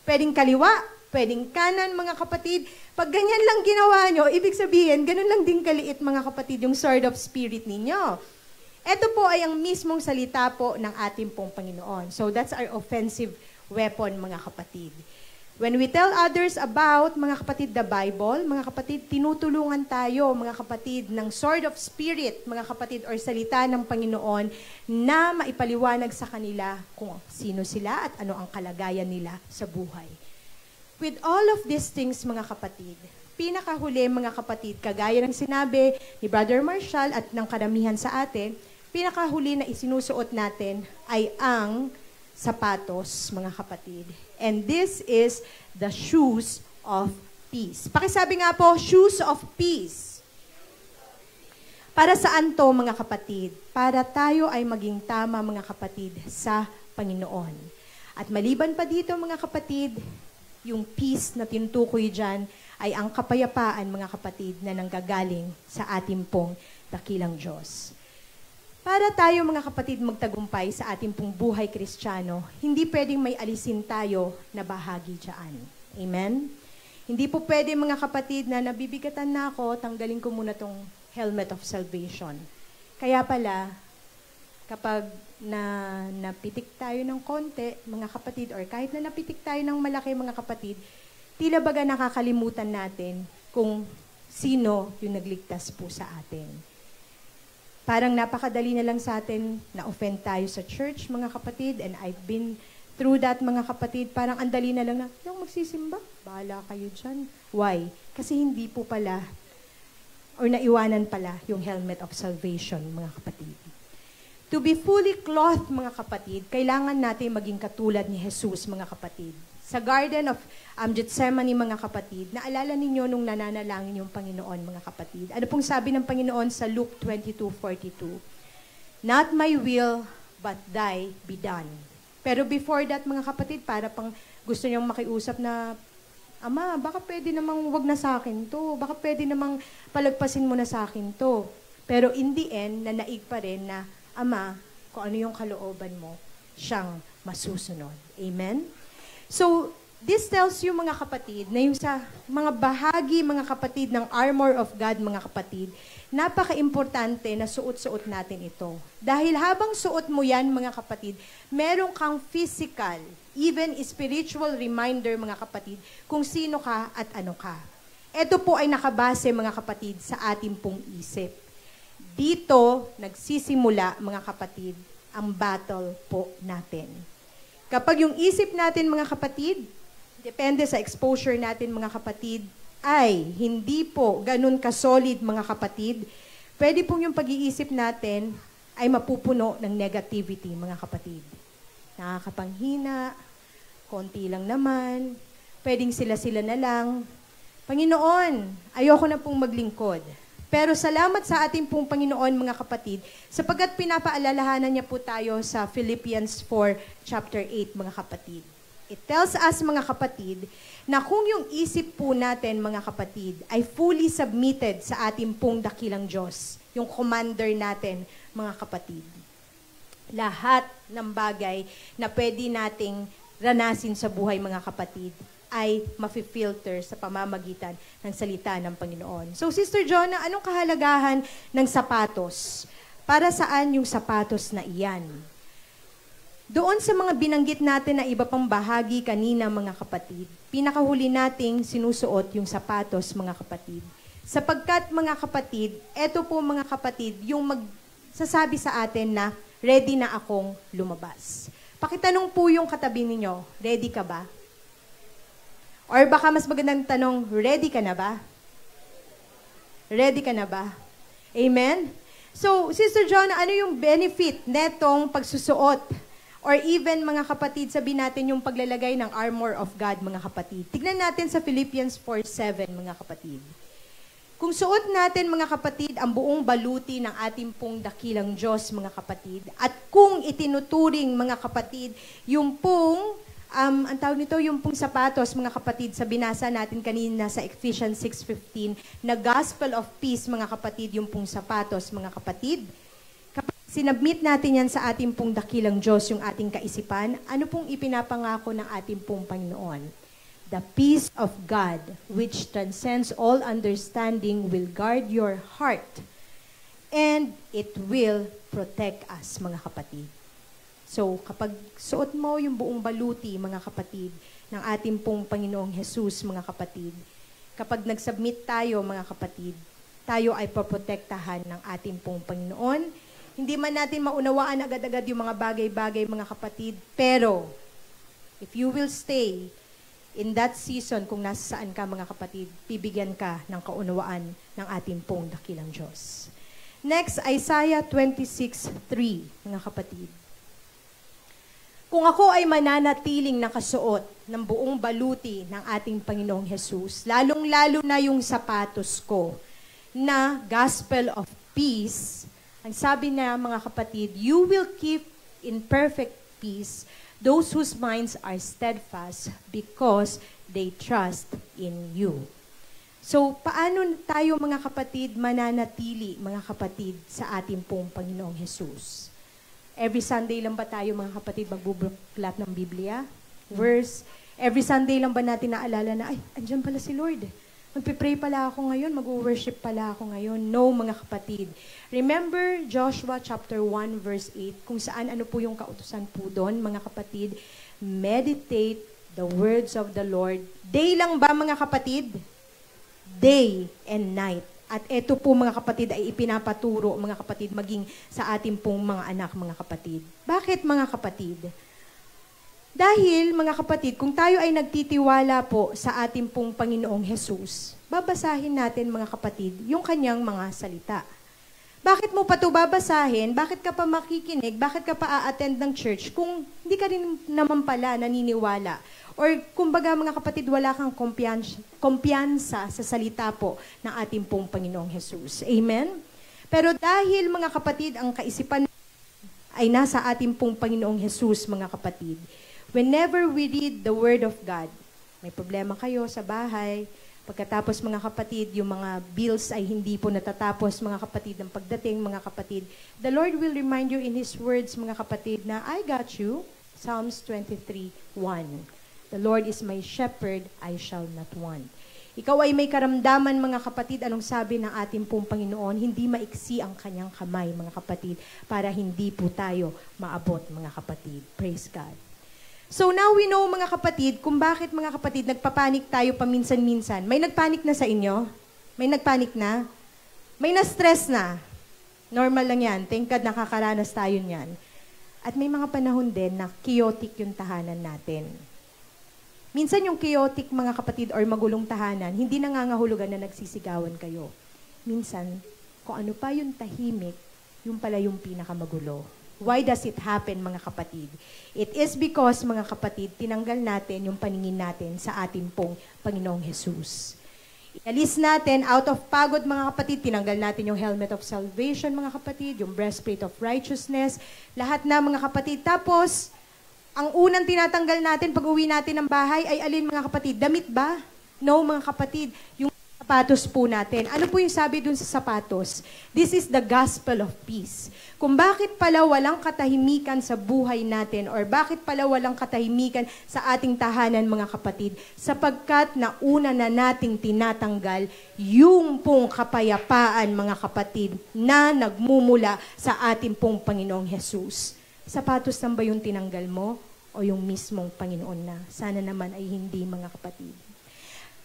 Pwedeng kaliwa, pwedeng kanan, mga kapatid. Pag ganyan lang ginawa nyo, ibig sabihin, ganun lang din kaliit, mga kapatid, yung sword of spirit ninyo. Ito po ay ang mismong salita po ng ating pong Panginoon. So that's our offensive weapon, mga kapatid. When we tell others about, mga kapatid, the Bible, mga kapatid, tinutulungan tayo, mga kapatid, ng sword of spirit, mga kapatid, or salita ng Panginoon na maipaliwanag sa kanila kung sino sila at ano ang kalagayan nila sa buhay. With all of these things, mga kapatid, pinakahuli, mga kapatid, kagaya ng sinabi ni Brother Marshall at ng karamihan sa atin, pinakahuli na isinusuot natin ay ang sapatos, mga kapatid. And this is the shoes of peace. Pakisabi nga po, shoes of peace. Para saan to, mga kapatid? Para tayo ay maging tama, mga kapatid, sa Panginoon. At maliban pa dito, mga kapatid, yung peace na tinutukoy dyan ay ang kapayapaan, mga kapatid, na nanggagaling sa ating pong dakilang Diyos. Para tayo, mga kapatid, magtagumpay sa ating pong buhay Kristiyano, hindi pwedeng may alisin tayo na bahagi dyan. Amen? Hindi po pwede, mga kapatid, na nabibigatan na ako, tanggalin ko muna tong helmet of salvation. Kaya pala, kapag napitik tayo ng konti, mga kapatid, or kahit na napitik tayo ng malaki, mga kapatid, tila baga nakakalimutan natin kung sino yung nagligtas po sa atin. Parang napakadali na lang sa atin na offend tayo sa church, mga kapatid, and I've been through that, mga kapatid. Parang andali na lang na, yung magsisimba, bahala kayo dyan. Why? Kasi hindi po pala, or naiwanan pala, yung helmet of salvation, mga kapatid. To be fully clothed, mga kapatid, kailangan natin maging katulad ni Jesus, mga kapatid. Sa Garden of Gethsemane, mga kapatid, naalala ninyo nung nananalangin yung Panginoon, mga kapatid. Ano pong sabi ng Panginoon sa Luke 22:42? Not my will, but thy be done. Pero before that, mga kapatid, para pang gusto niyong makiusap na, Ama, baka pwede namang wag na sa akin to. Baka pwede namang palagpasin mo na sa akin to. Pero in the end, nanaig pa rin na, Ama, kung ano yung kalooban mo, siyang masusunod. Amen? So, this tells you, mga kapatid, na yung sa mga bahagi, mga kapatid, ng armor of God, mga kapatid, napaka-importante na suot-suot natin ito. Dahil habang suot mo yan, mga kapatid, meron kang physical, even spiritual reminder, mga kapatid, kung sino ka at ano ka. Ito po ay nakabase, mga kapatid, sa ating pong isip. Dito, nagsisimula, mga kapatid, ang battle po natin. Kapag yung isip natin, mga kapatid, depende sa exposure natin, mga kapatid, ay hindi po ganun ka-solid, mga kapatid, pwede pong yung pag-iisip natin ay mapupuno ng negativity, mga kapatid. Nakakapanghina, konti lang naman, pwedeng sila-sila na lang. Panginoon, ayoko na pong maglingkod. Pero salamat sa ating pong Panginoon, mga kapatid, sapagkat pinapaalalahanan niya po tayo sa Philippians 4, chapter 8, mga kapatid. It tells us, mga kapatid, na kung yung isip po natin, mga kapatid, ay fully submitted sa ating pong dakilang Diyos, yung commander natin, mga kapatid. Lahat ng bagay na pwede nating ranasin sa buhay, mga kapatid, ay mafi-filter sa pamamagitan ng salita ng Panginoon. So, Sister Jonah, anong kahalagahan ng sapatos? Para saan yung sapatos na iyan? Doon sa mga binanggit natin na iba pang bahagi kanina, mga kapatid, pinakahuli nating sinusuot yung sapatos, mga kapatid. Sapagkat, mga kapatid, eto po, mga kapatid, yung magsasabi sa atin na ready na akong lumabas. Pakitanong po yung katabi ninyo, ready ka ba? Or baka mas magandang tanong, ready ka na ba? Ready ka na ba? Amen? So, Sister John, ano yung benefit netong pagsusuot? Or even, mga kapatid, sabihin natin yung paglalagay ng armor of God, mga kapatid. Tignan natin sa Philippians 4:7, mga kapatid. Kung suot natin, mga kapatid, ang buong baluti ng ating pong dakilang Diyos, mga kapatid, at kung itinuturing, mga kapatid, yung pong, ang tawag nito, yung pong sapatos, mga kapatid, sa binasa natin kanina sa Ephesians 6:15, na gospel of peace, mga kapatid, yung pong sapatos, mga kapatid, kapag sinabmit natin yan sa ating pong dakilang Diyos, yung ating kaisipan, ano pong ipinapangako ng ating pong Panginoon? The peace of God, which transcends all understanding, will guard your heart, and it will protect us, mga kapatid. So, kapag suot mo yung buong baluti, mga kapatid, ng ating pong Panginoong Jesus, mga kapatid, kapag nag-submit tayo, mga kapatid, tayo ay poprotektahan ng ating pong Panginoon. Hindi man natin maunawaan agad-agad yung mga bagay-bagay, mga kapatid, pero if you will stay in that season, kung nasa saan ka, mga kapatid, bibigyan ka ng kaunawaan ng ating pong dakilang Diyos. Next, Isaiah 26:3, mga kapatid. Kung ako ay mananatiling nakasuot ng buong baluti ng ating Panginoong Jesus, lalong-lalo na yung sapatos ko na gospel of peace, ang sabi na, mga kapatid, you will keep in perfect peace those whose minds are steadfast because they trust in you. So, paano tayo, mga kapatid, mananatili, mga kapatid, sa ating pong Panginoong Jesus? Every Sunday lang ba tayo, mga kapatid, magbubuklat ng Biblia? Verse. Every Sunday lang ba natin naalala na, ay, andyan pala si Lord. Magpipray pala ako ngayon, mag-worship pala ako ngayon. No, mga kapatid. Remember Joshua chapter 1 verse 8, kung saan ano po yung kautusan po doon, mga kapatid? Meditate the words of the Lord. Day lang ba, mga kapatid? Day and night. At ito po, mga kapatid, ay ipinapaturo, mga kapatid, maging sa ating pong mga anak, mga kapatid. Bakit, mga kapatid? Dahil, mga kapatid, kung tayo ay nagtitiwala po sa ating pong Panginoong Jesus, babasahin natin, mga kapatid, yung kanyang mga salita. Bakit mo pa ito babasahin? Bakit ka pa makikinig? Bakit ka pa a-attend ng church kung hindi ka rin naman pala naniniwala? Or kumbaga, mga kapatid, wala kang kumpiyansa sa salita po ng ating pong Panginoong Jesus. Amen? Pero dahil, mga kapatid, ang kaisipan ay nasa ating pong Panginoong Jesus, mga kapatid, whenever we read the Word of God, may problema kayo sa bahay, pagkatapos, mga kapatid, yung mga bills ay hindi po natatapos, mga kapatid, ng pagdating, mga kapatid, the Lord will remind you in His words, mga kapatid, na I got you. Psalms 23:1. The Lord is my shepherd, I shall not want. Ikaw ay may karamdaman, mga kapatid, anong sabi ng ating pong Panginoon? Hindi maiksi ang kanyang kamay, mga kapatid, para hindi po tayo maabot, mga kapatid. Praise God. So now we know, mga kapatid, kung bakit, mga kapatid, nagpapanik tayo paminsan-minsan. May nagpanik na sa inyo? May nagpanik na? May na-stress na? Normal lang yan. Thank God nakakaranas tayo niyan. At may mga panahon din na chaotic yung tahanan natin. Minsan yung chaotic, mga kapatid, or magulong tahanan, hindi nangangahulugan na nagsisigawan kayo. Minsan, kung ano pa yung tahimik, yung pala yung pinakamagulo. Why does it happen, mga kapatid? It is because, mga kapatid, tinanggal natin yung paningin natin sa ating pong Panginoong Jesus. Inalis natin, out of pagod, mga kapatid, tinanggal natin yung helmet of salvation, mga kapatid, yung breastplate of righteousness, lahat na, mga kapatid. Tapos, ang unang tinatanggal natin pag uwi natin ng bahay ay alin, mga kapatid? Damit ba? No, mga kapatid. Yung sapatos po natin. Ano po yung sabi dun sa sapatos? This is the gospel of peace. Kung bakit pala walang katahimikan sa buhay natin or bakit pala walang katahimikan sa ating tahanan, mga kapatid, sapagkat nauna na nating tinatanggal yung pong kapayapaan, mga kapatid, na nagmumula sa ating pong Panginoong Jesus. Sapatos lang ba yung tinanggal mo o yung mismong Panginoon na? Sana naman ay hindi, mga kapatid.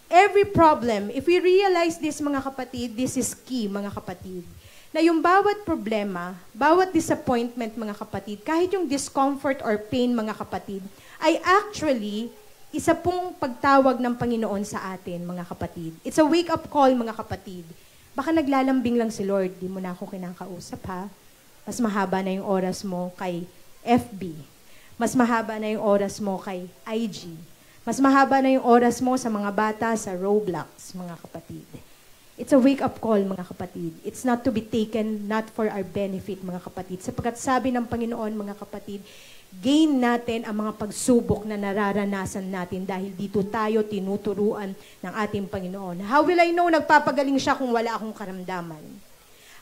Every problem, if we realize this, mga kapatid, this is key, mga kapatid. na yung bawat problema, bawat disappointment mga kapatid, kahit yung discomfort or pain mga kapatid, ay actually isa pong pagtawag ng Panginoon sa atin mga kapatid. It's a wake-up call mga kapatid. Baka naglalambing lang si Lord, di mo na ako kinakausap ha. Mas mahaba na yung oras mo kay FB. Mas mahaba na yung oras mo kay IG. Mas mahaba na yung oras mo sa mga bata sa Roblox, mga kapatid. It's a wake-up call, mga kapatid. It's not to be taken, not for our benefit, mga kapatid. Sapagkat sabi ng Panginoon, mga kapatid, gain natin ang mga pagsubok na nararanasan natin dahil dito tayo tinuturuan ng ating Panginoon. How will I know nagpapagaling siya kung wala akong karamdaman?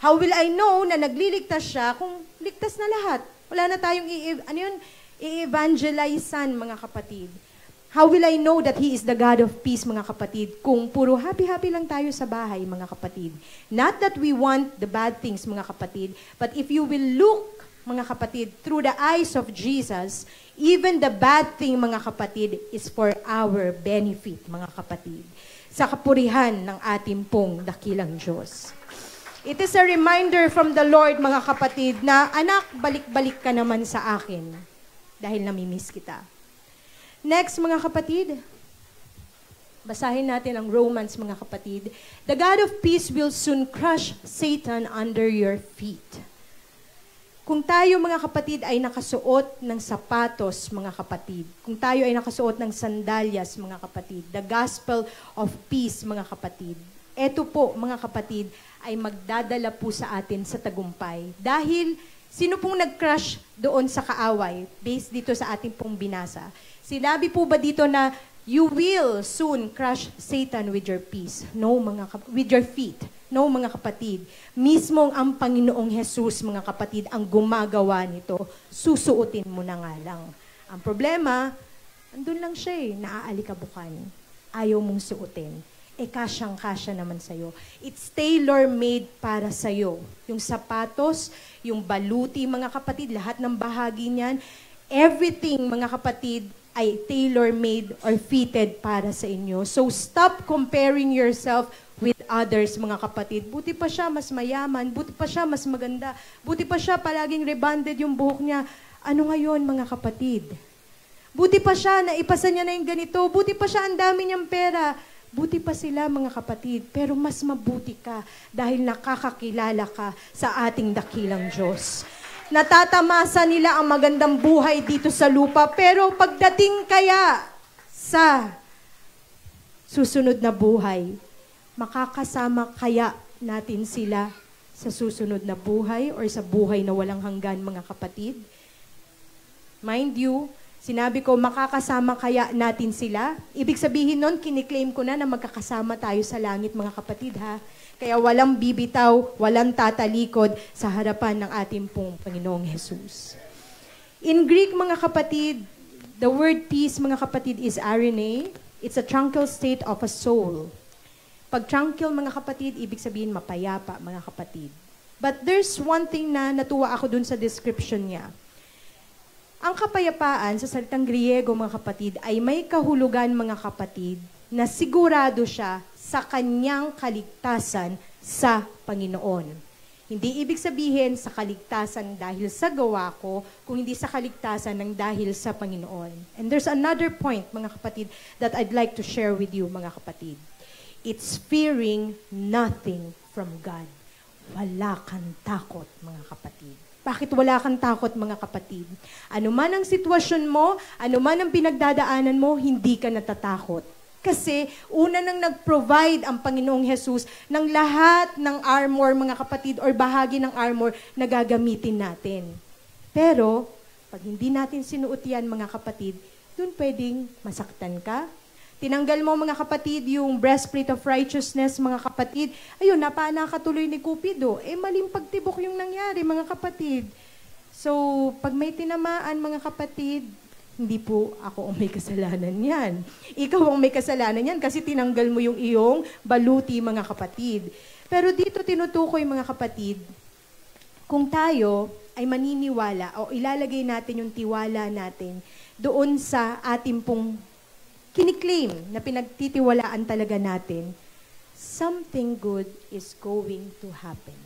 How will I know na nagliligtas siya kung ligtas na lahat? Wala na tayong i-evangelizean, mga kapatid. How will I know that He is the God of peace, mga kapatid, kung puro happy-happy lang tayo sa bahay, mga kapatid? Not that we want the bad things, mga kapatid, but if you will look, mga kapatid, through the eyes of Jesus, even the bad thing, mga kapatid, is for our benefit, mga kapatid, sa kapurihan ng ating pong dakilang Diyos. It is a reminder from the Lord, mga kapatid, na anak, balik-balik ka naman sa akin dahil namimiss kita. Next, mga kapatid, basahin natin ang Romans, mga kapatid. The God of peace will soon crush Satan under your feet. Kung tayo, mga kapatid, ay nakasuot ng sapatos, mga kapatid, kung tayo ay nakasuot ng sandalyas, mga kapatid, the gospel of peace, mga kapatid, eto po, mga kapatid, ay magdadala po sa atin sa tagumpay. Dahil, sino pong nag-crush doon sa kaaway, based dito sa ating pong binasa? Sinabi po ba dito na you will soon crush Satan with your peace? No, with your feet. No, mga kapatid. Mismong ang Panginoong Jesus, mga kapatid, ang gumagawa nito. Susuotin mo na nga lang. Ang problema, andun lang siya naaalikabukan. Ayaw mong suotin. Kasyang-kasya naman sa'yo. It's tailor-made para sa'yo. Yung sapatos, yung baluti, mga kapatid, lahat ng bahagi niyan, everything, mga kapatid, ay tailor-made or fitted para sa inyo. So stop comparing yourself with others, mga kapatid. Buti pa siya mas mayaman, buti pa siya mas maganda, buti pa siya palaging rebonded yung buhok niya. Ano ngayon, mga kapatid? Buti pa siya, naipasa niya na yung ganito, buti pa siya, ang dami niyang pera. Buti pa sila, mga kapatid, pero mas mabuti ka dahil nakakakilala ka sa ating dakilang Diyos. Natatamasa nila ang magandang buhay dito sa lupa, pero pagdating kaya sa susunod na buhay, makakasama kaya natin sila sa susunod na buhay or sa buhay na walang hanggan, mga kapatid? Mind you, sinabi ko, makakasama kaya natin sila? Ibig sabihin nun, kiniklaim ko na magkakasama tayo sa langit, mga kapatid, ha? Kaya walang bibitaw, walang tatalikod sa harapan ng ating pong Panginoong Jesus. In Greek, mga kapatid, the word peace, mga kapatid, is arene. It's a tranquil state of a soul. Pag tranquil, mga kapatid, ibig sabihin mapayapa, mga kapatid. But there's one thing na natuwa ako dun sa description niya. Ang kapayapaan sa salitang Griego, mga kapatid, ay may kahulugan, mga kapatid, na sigurado siya sa kanyang kaligtasan sa Panginoon. Hindi ibig sabihin sa kaligtasan dahil sa gawa ko, kung hindi sa kaligtasan ng dahil sa Panginoon. And there's another point, mga kapatid, that I'd like to share with you, mga kapatid. It's fearing nothing from God. Wala kang takot, mga kapatid. Bakit wala kang takot, mga kapatid? Ano man ang sitwasyon mo, ano man ang pinagdadaanan mo, hindi ka natatakot. Kasi una nang nag-provide ang Panginoong Jesus ng lahat ng armor, mga kapatid, or bahagi ng armor na gagamitin natin. Pero, pag hindi natin sinuot yan, mga kapatid, dun pwedeng masaktan ka. Tinanggal mo, mga kapatid, yung breastplate of righteousness, mga kapatid. Ayun, nakatuloy ni Cupido. Maling pagtibok yung nangyari, mga kapatid. So, pag may tinamaan, mga kapatid, hindi po ako ang may kasalanan yan. Ikaw ang may kasalanan yan kasi tinanggal mo yung iyong baluti, mga kapatid. Pero dito tinutukoy, mga kapatid, kung tayo ay maniniwala o ilalagay natin yung tiwala natin doon sa ating pong kiniklaim na pinagtitiwalaan talaga natin, something good is going to happen.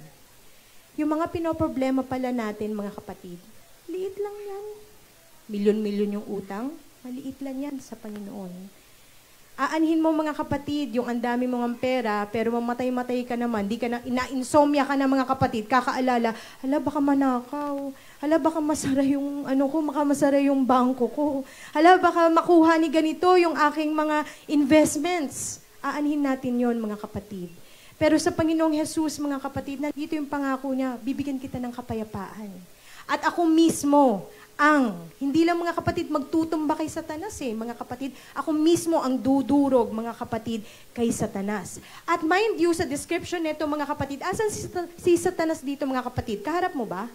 Yung mga pinoproblema pala natin, mga kapatid, liit lang yan. Milyon-milyon yung utang, maliit lang yan sa Panginoon. Aanhin mo mga kapatid, yung ang dami mong pera, pero mamatay-matay ka naman, di ka na, ina-insomnia ka na mga kapatid, kakaalala, hala baka manakaw, hala baka masara yung baka masara yung bangko ko, hala baka makuha ni ganito yung aking mga investments. Aanhin natin yon mga kapatid. Pero sa Panginoong Jesus, mga kapatid, nandito yung pangako niya, bibigyan kita ng kapayapaan. At ako mismo, hindi lang mga kapatid magtutumba kay Satanas mga kapatid. Ako mismo ang dudurog, mga kapatid, kay Satanas. At mind you, sa description nito, mga kapatid, asan si Satanas dito, mga kapatid? Kaharap mo ba?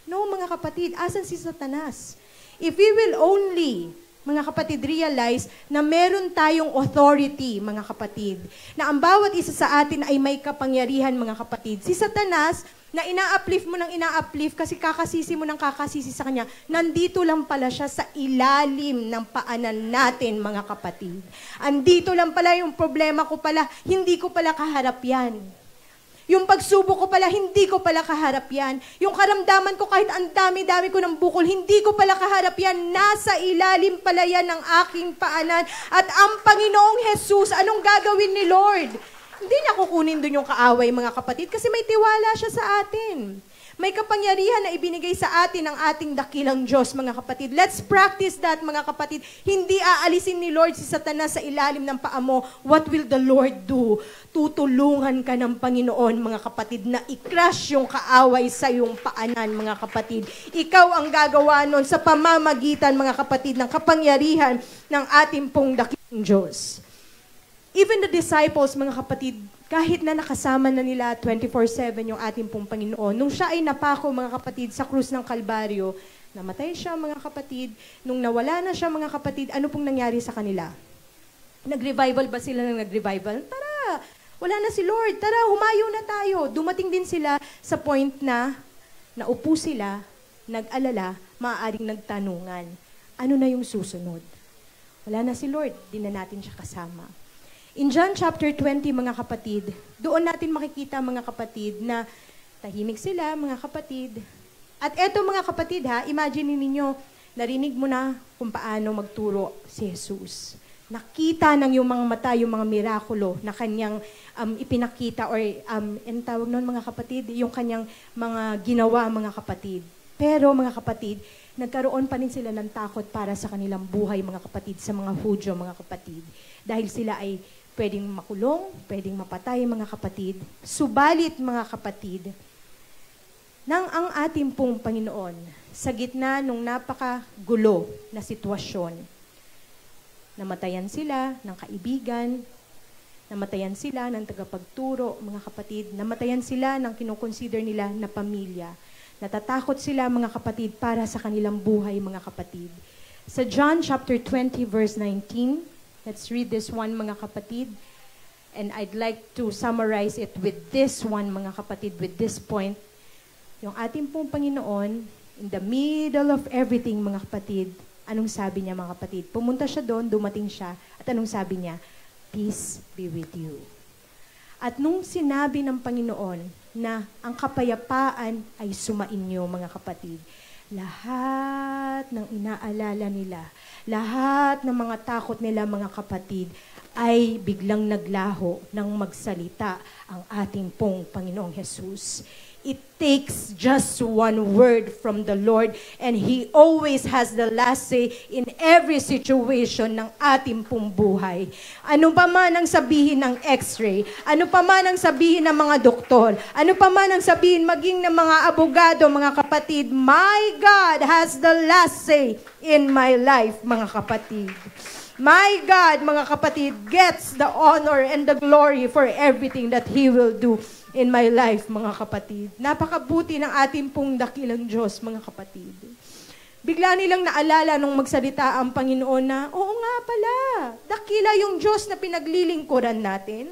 No, mga kapatid, asan si Satanas? If we will only, mga kapatid, realize na meron tayong authority, mga kapatid, na ang bawat isa sa atin ay may kapangyarihan, mga kapatid. Si Satanas, na ina-uplift mo ng ina-uplift kasi kakasisi mo ng kakasisi sa kanya, nandito lang pala siya sa ilalim ng paanan natin, mga kapatid. Andito lang pala yung problema ko pala, hindi ko pala kaharap yan. Yung pagsubok ko pala, hindi ko pala kaharap yan. Yung karamdaman ko kahit ang dami-dami ko ng bukol, hindi ko pala kaharap yan. Nasa ilalim pala yan ng aking paanan. At ang Panginoong Jesus, anong gagawin ni Lord? Hindi niya kukunin doon yung kaaway, mga kapatid, kasi may tiwala siya sa atin. May kapangyarihan na ibinigay sa atin ng ating dakilang Diyos, mga kapatid. Let's practice that, mga kapatid. Hindi aalisin ni Lord si Satanas sa ilalim ng paa mo. What will the Lord do? Tutulungan ka ng Panginoon, mga kapatid, na i-crush yung kaaway sa iyong paanan, mga kapatid. Ikaw ang gagawa nun sa pamamagitan, mga kapatid, ng kapangyarihan ng ating pong dakilang Diyos. Even the disciples, mga kapatid, kahit na nakasama na nila 24/7 yung ating pong Panginoon, nung siya ay napako, mga kapatid, sa krus ng Kalbaryo, namatay siya, mga kapatid, nung nawala na siya, mga kapatid, ano pong nangyari sa kanila? Nag-revival ba sila ng nag-revival? Tara, wala na si Lord, tara, humayo na tayo. Dumating din sila sa point na naupo sila, nag-alala, maaaring nagtanungan. Ano na yung susunod? Wala na si Lord, di na natin siya kasama. In John chapter 20, mga kapatid, doon natin makikita, mga kapatid, na tahimik sila, mga kapatid. At eto, mga kapatid, imagine ninyo, narinig mo na kung paano magturo si Jesus. Nakita ng iyong mga mata, yung mga mirakulo na kanyang ipinakita, or ang tawag noon, mga kapatid, yung kanyang mga ginawa, mga kapatid. Pero, mga kapatid, nagkaroon pa rin sila ng takot para sa kanilang buhay, mga kapatid, sa mga Hudyo, mga kapatid. Dahil sila ay pwedeng makulong, pwedeng mapatay, mga kapatid. Subalit, mga kapatid, nang ang ating pong Panginoon, sa gitna ng napakagulo na sitwasyon, namatayan sila ng kaibigan, namatayan sila ng tagapagturo, mga kapatid, namatayan sila ng kinukonsider nila na pamilya. Natatakot sila, mga kapatid, para sa kanilang buhay, mga kapatid. Sa John chapter 20, verse 19, let's read this one, mga kapatid. And I'd like to summarize it with this one, mga kapatid, with this point. Yung ating pong Panginoon, in the middle of everything, mga kapatid, anong sabi niya, mga kapatid? Pumunta siya doon, dumating siya, at anong sabi niya? Peace be with you. At nung sinabi ng Panginoon na ang kapayapaan ay sumainyo, mga kapatid, lahat ng inaalala nila, lahat ng mga takot nila, mga kapatid, ay biglang naglaho nang magsalita ang ating pong Panginoong Jesus. It takes just one word from the Lord, and He always has the last say in every situation ng ating pong buhay. Ano pa man ang sabihin ng x-ray, ano pa man ang sabihin ng mga doktor, ano pa man ang sabihin maging ng mga abogado, mga kapatid, my God has the last say in my life, mga kapatid. My God, mga kapatid, gets the honor and the glory for everything that He will do in my life, mga kapatid. Napakabuti ng ating pong dakilang Diyos, mga kapatid. Bigla nilang naalala nung magsalita ang Panginoon na, oo nga pala, dakila yung Diyos na pinaglilingkuran natin.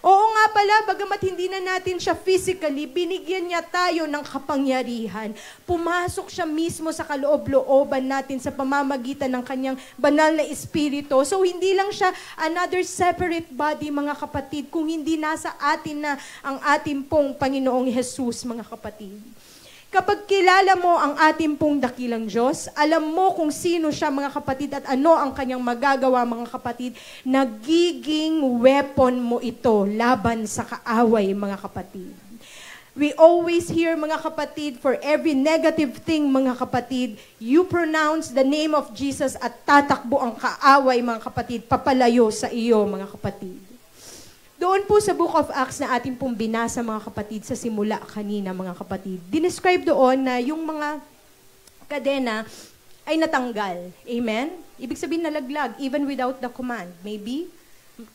Oo nga pala, bagamat hindi na natin siya physically, binigyan niya tayo ng kapangyarihan. Pumasok siya mismo sa kaloob-looban natin sa pamamagitan ng kanyang banal na espiritu. So hindi lang siya another separate body, mga kapatid, kung hindi nasa atin na ang ating pong Panginoong Jesus, mga kapatid. Kapag kilala mo ang ating pong dakilang Diyos, alam mo kung sino siya, mga kapatid, at ano ang kanyang magagawa, mga kapatid, nagiging weapon mo ito laban sa kaaway, mga kapatid. We always hear, mga kapatid, for every negative thing, mga kapatid, you pronounce the name of Jesus at tatakbo ang kaaway, mga kapatid, papalayo sa iyo, mga kapatid. Doon po sa Book of Acts na ating pong binasa, mga kapatid, sa simula kanina, mga kapatid, dinescribe doon na yung mga kadena ay natanggal. Amen? Ibig sabihin nalaglag, even without the command. Maybe,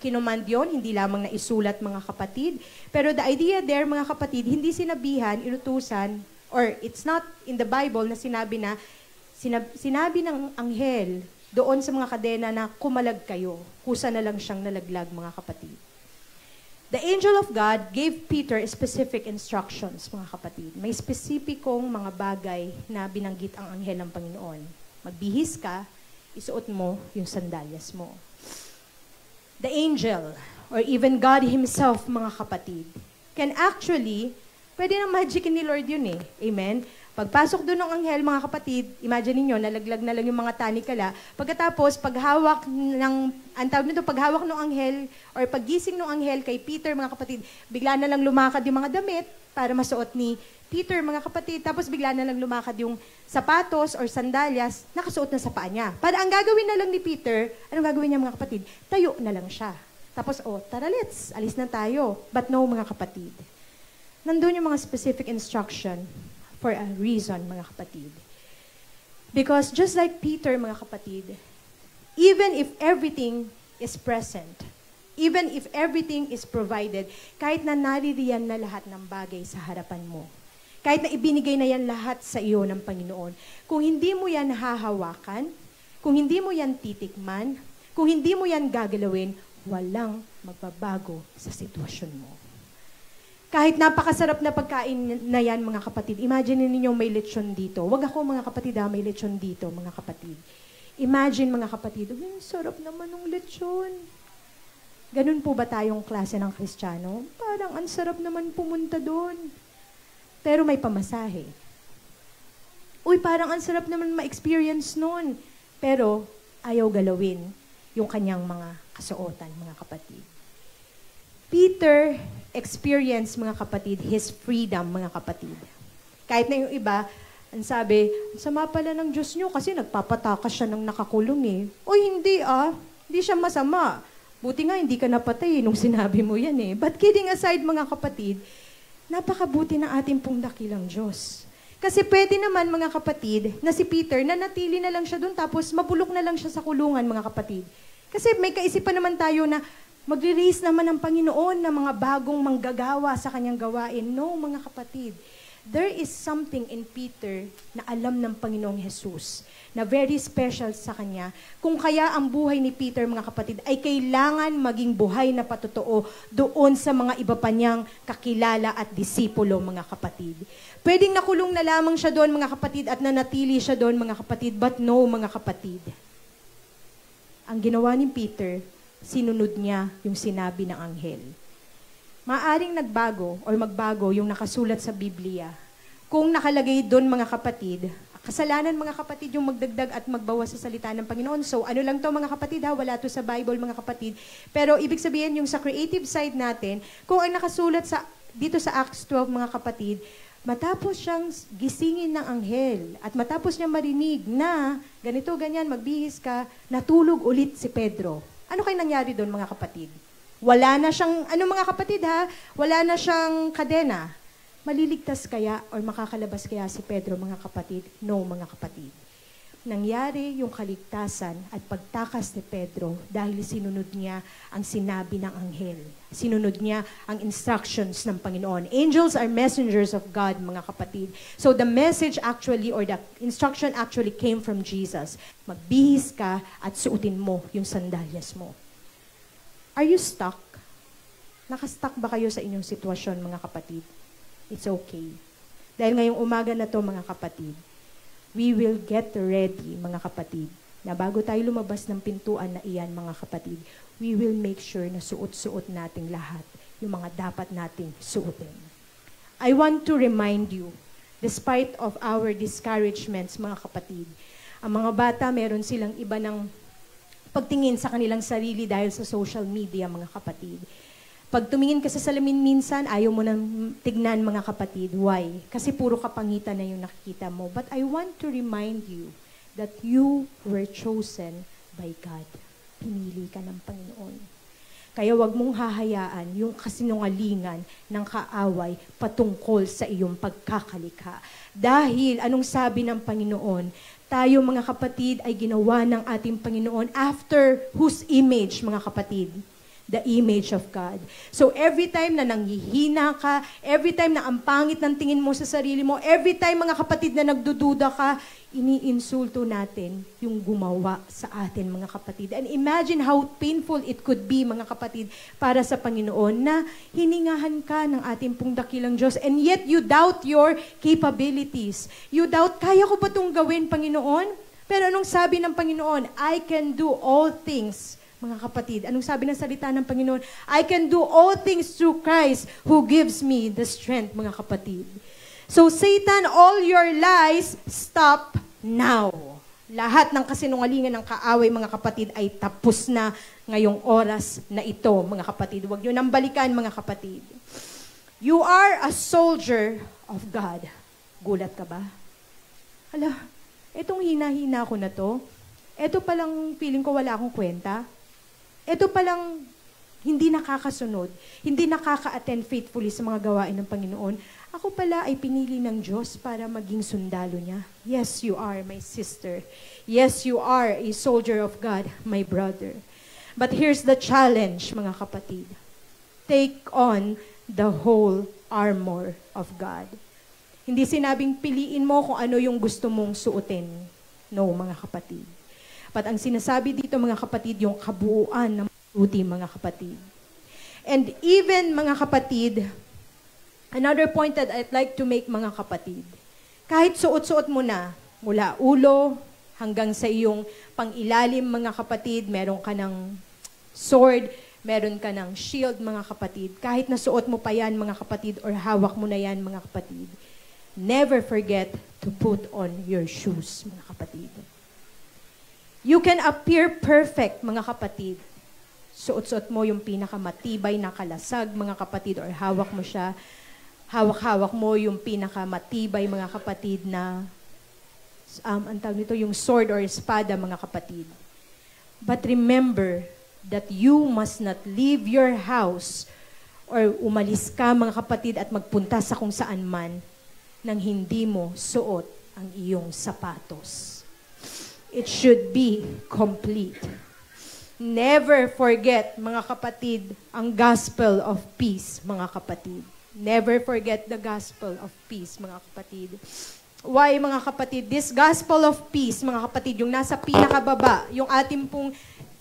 kinumand yon, hindi lamang naisulat, mga kapatid. Pero the idea there, mga kapatid, hindi sinabihan, inutusan, or it's not in the Bible na sinabi na, sinabi ng anghel doon sa mga kadena na kumalag kayo. Kusa na lang siyang nalaglag, mga kapatid. The angel of God gave Peter specific instructions, mga kapatid. May spesipikong mga bagay na binanggit ang anghel ng Panginoon. Magbihis ka, isuot mo yung sandalyas mo. The angel, or even God Himself, mga kapatid, can actually, pwede nang magicin ni Lord yun eh. Amen? Pagpasok doon ng anghel, mga kapatid, imagine niyo nalaglag na lang yung mga tanikala. Pagkatapos, paghawak ng, ang tawag nito, paghawak ng anghel, or paggising ng anghel kay Peter, mga kapatid, bigla na lang lumakad yung mga damit para masuot ni Peter, mga kapatid. Tapos bigla na lang lumakad yung sapatos or sandalyas, nakasuot na sa paa niya. Para ang gagawin na lang ni Peter, anong gagawin niya, mga kapatid? Tayo na lang siya. Tapos, tara let's, alis na tayo. But no, mga kapatid. Nandun yung mga specific instruction for a reason, mga kapatid. Because just like Peter, mga kapatid, even if everything is present, even if everything is provided, kahit na naririyan na lahat ng bagay sa harapan mo, kahit na ibinigay na yan lahat sa iyo ng Panginoon, kung hindi mo yan hahawakan, kung hindi mo yan titikman, kung hindi mo yan gagalawin, walang magbabago sa sitwasyon mo. Kahit napakasarap na pagkain na yan, mga kapatid, imagine ninyo may lechon dito. Wag ako, mga kapatid, may lechon dito, mga kapatid. Imagine, mga kapatid, sarap naman ng lechon. Ganun po ba tayong klase ng Kristiyano? Parang ang sarap naman pumunta doon. Pero may pamasahe. Uy, parang ang sarap naman ma-experience noon. Pero ayaw galawin yung kanyang mga kasuotan, mga kapatid. Peter experienced, mga kapatid, his freedom, mga kapatid. Kahit na yung iba, ang sabi, sama pala ng Diyos nyo kasi nagpapatakas siya ng nakakulong eh. O hindi hindi siya masama. Buti nga hindi ka napatay nung sinabi mo yan eh. But kidding aside, mga kapatid, napakabuti ng ating pong dakilang Diyos. Kasi pwede naman, mga kapatid, na si Peter, nanatili na lang siya doon tapos mabulok na lang siya sa kulungan, mga kapatid. Kasi may kaisipan naman tayo na magre-raise naman ng Panginoon ng mga bagong manggagawa sa kanyang gawain. No, mga kapatid. There is something in Peter na alam ng Panginoong Jesus na very special sa kanya. Kung kaya ang buhay ni Peter, mga kapatid, ay kailangan maging buhay na patotoo doon sa mga iba pa niyang kakilala at disipulo, mga kapatid. Pwedeng nakulong na lamang siya doon, mga kapatid, at nanatili siya doon, mga kapatid, but no, mga kapatid. Ang ginawa ni Peter, sinunod niya yung sinabi ng anghel. Maaring nagbago or magbago yung nakasulat sa Biblia. Kung nakalagay doon, mga kapatid, kasalanan, mga kapatid, yung magdagdag at magbawas sa salita ng Panginoon. So, ano lang to, mga kapatid, wala to sa Bible, mga kapatid. Pero ibig sabihin, yung sa creative side natin, kung ang nakasulat dito sa Acts 12, mga kapatid, matapos siyang gisingin ng anghel at matapos niya marinig na ganito, ganyan, magbihis ka, natulog ulit si Pedro. Ano kayo nangyari doon, mga kapatid? Wala na siyang, mga kapatid wala na siyang kadena. Maliligtas kaya or makakalabas kaya si Pedro, mga kapatid? No, mga kapatid. Nangyari yung kaligtasan at pagtakas ni Pedro dahil sinunod niya ang sinabi ng anghel. Sinunod niya ang instructions ng Panginoon. Angels are messengers of God, mga kapatid. So the message actually or the instruction actually came from Jesus. Magbihis ka at suotin mo yung sandalyas mo. Are you stuck? Nakastuck ba kayo sa inyong sitwasyon, mga kapatid? It's okay. Dahil ngayong umaga na to, mga kapatid, we will get ready, mga kapatid, na bago tayo lumabas ng pintuan na iyan, mga kapatid, we will make sure na suot-suot nating lahat yung mga dapat nating suotin. I want to remind you, despite of our discouragements, mga kapatid, ang mga bata, meron silang iba ng pagtingin sa kanilang sarili dahil sa social media, mga kapatid. Pag tumingin ka sa salamin minsan, ayaw mo nang tignan, mga kapatid. Why? Kasi puro kapangitan na yung nakikita mo. But I want to remind you that you were chosen by God. Pinili ka ng Panginoon. Kaya wag mong hahayaan yung kasinungalingan ng kaaway patungkol sa iyong pagkakalikha. Dahil, anong sabi ng Panginoon? Tayo, mga kapatid, ay ginawa ng ating Panginoon after whose image, mga kapatid? The image of God. So every time na nanghihina ka, every time na ang pangit ng tingin mo sa sarili mo, every time, mga kapatid, na nagdududa ka, iniinsulto natin yung gumawa sa atin, mga kapatid. And imagine how painful it could be, mga kapatid, para sa Panginoon na hiningahan ka ng ating pong dakilang Diyos, and yet you doubt your capabilities. You doubt, kaya ko ba itong gawin, Panginoon? Pero anong sabi ng Panginoon? I can do all things, mga kapatid. Anong sabi ng salita ng Panginoon? I can do all things through Christ who gives me the strength, mga kapatid. So Satan, all your lies, stop now. Lahat ng kasinungalingan ng kaaway, mga kapatid, ay tapos na ngayong oras na ito, mga kapatid. Huwag nyo nang balikan, mga kapatid. You are a soldier of God. Gulat ka ba? Hala, etong hina-hina ko na to, eto palang feeling ko wala akong kwenta. Ito palang hindi nakakasunod, hindi nakaka-attend faithfully sa mga gawain ng Panginoon. Ako pala ay pinili ng Diyos para maging sundalo niya. Yes, you are, my sister. Yes, you are a soldier of God, my brother. But here's the challenge, mga kapatid. Take on the whole armor of God. Hindi sinabing piliin mo kung ano yung gusto mong suotin. No, mga kapatid. But ang sinasabi dito, mga kapatid, yung kabuuan ng mabuti, mga kapatid. And even, mga kapatid, another point that I'd like to make, mga kapatid, kahit suot-suot mo na, mula ulo hanggang sa iyong pangilalim, mga kapatid, meron ka ng sword, meron ka ng shield, mga kapatid, kahit nasuot mo pa yan, mga kapatid, or hawak mo na yan, mga kapatid, never forget to put on your shoes, mga kapatid. You can appear perfect, mga kapatid. Suot-suot mo yung pinakamatibay na kalasag, mga kapatid, or hawak mo siya. Hawak-hawak mo yung pinakamatibay, mga kapatid, na ang tawag nito, yung sword or espada, mga kapatid. But remember that you must not leave your house or umalis ka, mga kapatid, at magpunta sa kung saan man nang hindi mo suot ang iyong sapatos. It should be complete. Never forget, mga kapatid, ang gospel of peace, mga kapatid. Never forget the gospel of peace, mga kapatid. Why, mga kapatid? This gospel of peace, mga kapatid, yung nasa pinakababa, yung ating pong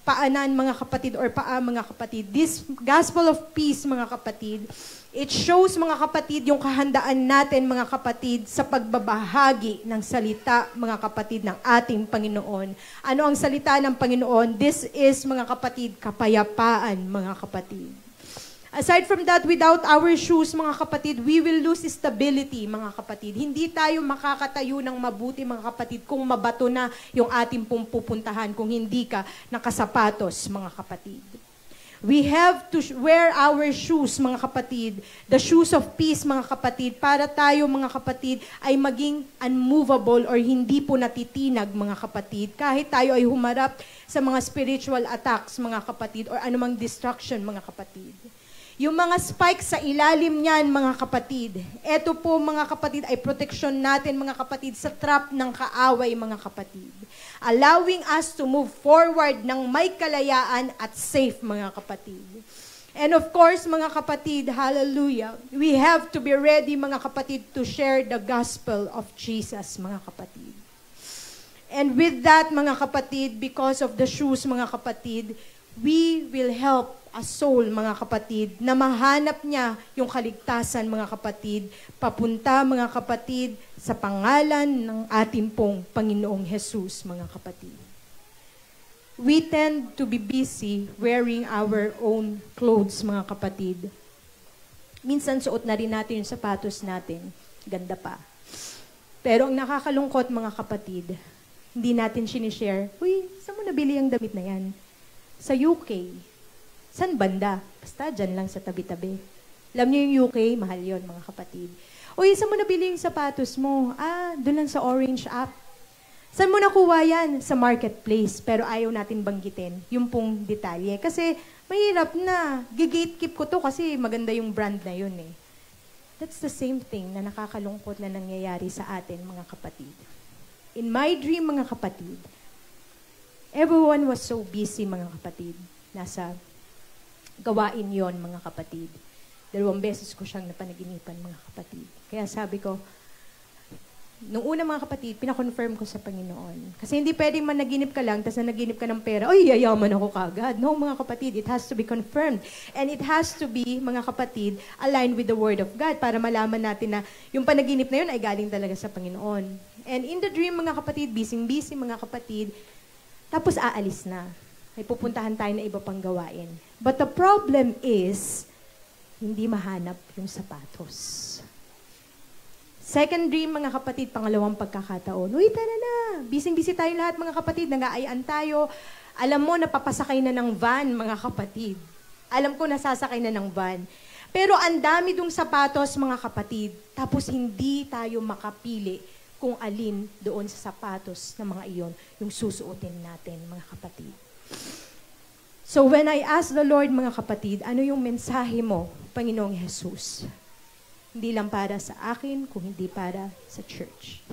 paanan, mga kapatid, or paa, mga kapatid. This gospel of peace, mga kapatid, it shows, mga kapatid, yung kahandaan natin, mga kapatid, sa pagbabahagi ng salita, mga kapatid, ng ating Panginoon. Ano ang salita ng Panginoon? This is, mga kapatid, kapayapaan, mga kapatid. Aside from that, without our shoes, mga kapatid, we will lose stability, mga kapatid. Hindi tayo makakatayo ng mabuti, mga kapatid, kung mabato na yung ating pong pupuntahan, kung hindi ka nakasapatos, mga kapatid. We have to wear our shoes, mga kapatid, the shoes of peace, mga kapatid, para tayo, mga kapatid, ay maging unmovable or hindi po natitinag, mga kapatid, kahit tayo ay humarap sa mga spiritual attacks, mga kapatid, or anumang destruction, mga kapatid. Yung mga spikes sa ilalim niyan, mga kapatid, eto po, mga kapatid, ay proteksyon natin, mga kapatid, sa trap ng kaaway, mga kapatid. Allowing us to move forward ng may kalayaan at safe, mga kapatid. And of course, mga kapatid, hallelujah, we have to be ready, mga kapatid, to share the gospel of Jesus, mga kapatid. And with that, mga kapatid, because of the shoes, mga kapatid, we will help a soul, mga kapatid, na mahanap niya yung kaligtasan, mga kapatid, papunta, mga kapatid, sa pangalan ng ating pong Panginoong Jesus, mga kapatid. We tend to be busy wearing our own clothes, mga kapatid. Minsan suot na rin natin yung sapatos natin. Ganda pa. Pero ang nakakalungkot, mga kapatid, hindi natin sinishare, uy, saan mo nabili ang damit na yan? Sa UK. San banda? Basta dyan lang sa tabi-tabi. Alam niyo yung UK, mahal yon, mga kapatid. Uy, saan mo nabili yung sapatos mo? Doon lang sa Orange app. Saan mo nakuha yan? Sa marketplace. Pero ayaw natin banggitin yung pong detalye. Kasi mahirap na. Gigatekeep ko to kasi maganda yung brand na yun eh. That's the same thing na nakakalungkot na nangyayari sa atin, mga kapatid. In my dream, mga kapatid, everyone was so busy, mga kapatid. Nasa gawain yon, mga kapatid. 2 beses ko siyang napanaginipan, mga kapatid. Kaya sabi ko, nung una, mga kapatid, pinakonfirm ko sa Panginoon. Kasi hindi pwedeng managinip ka lang, tapos nanaginip ka ng pera, ay, yayaman ako kagad. No, mga kapatid, it has to be confirmed. And it has to be, mga kapatid, aligned with the Word of God para malaman natin na yung panaginip na yun ay galing talaga sa Panginoon. And in the dream, mga kapatid, busy-busy, mga kapatid, tapos aalis na. May pupuntahan tayo na iba pang gawain. But the problem is, hindi mahanap yung sapatos. Second dream, mga kapatid, pangalawang pagkakataon. Uy, tara na. Busy-busy tayo lahat, mga kapatid. Nag-aayaan tayo. Alam mo, napapasakay na ng van, mga kapatid. Alam ko, nasasakay na ng van. Pero ang dami dong sapatos, mga kapatid. Tapos hindi tayo makapili kung alin doon sa sapatos na mga iyon yung susuotin natin, mga kapatid. So when I ask the Lord, mga kapatid, ano yung mensahe mo, Panginoong Jesus? Hindi lang para sa akin, kung hindi para sa church.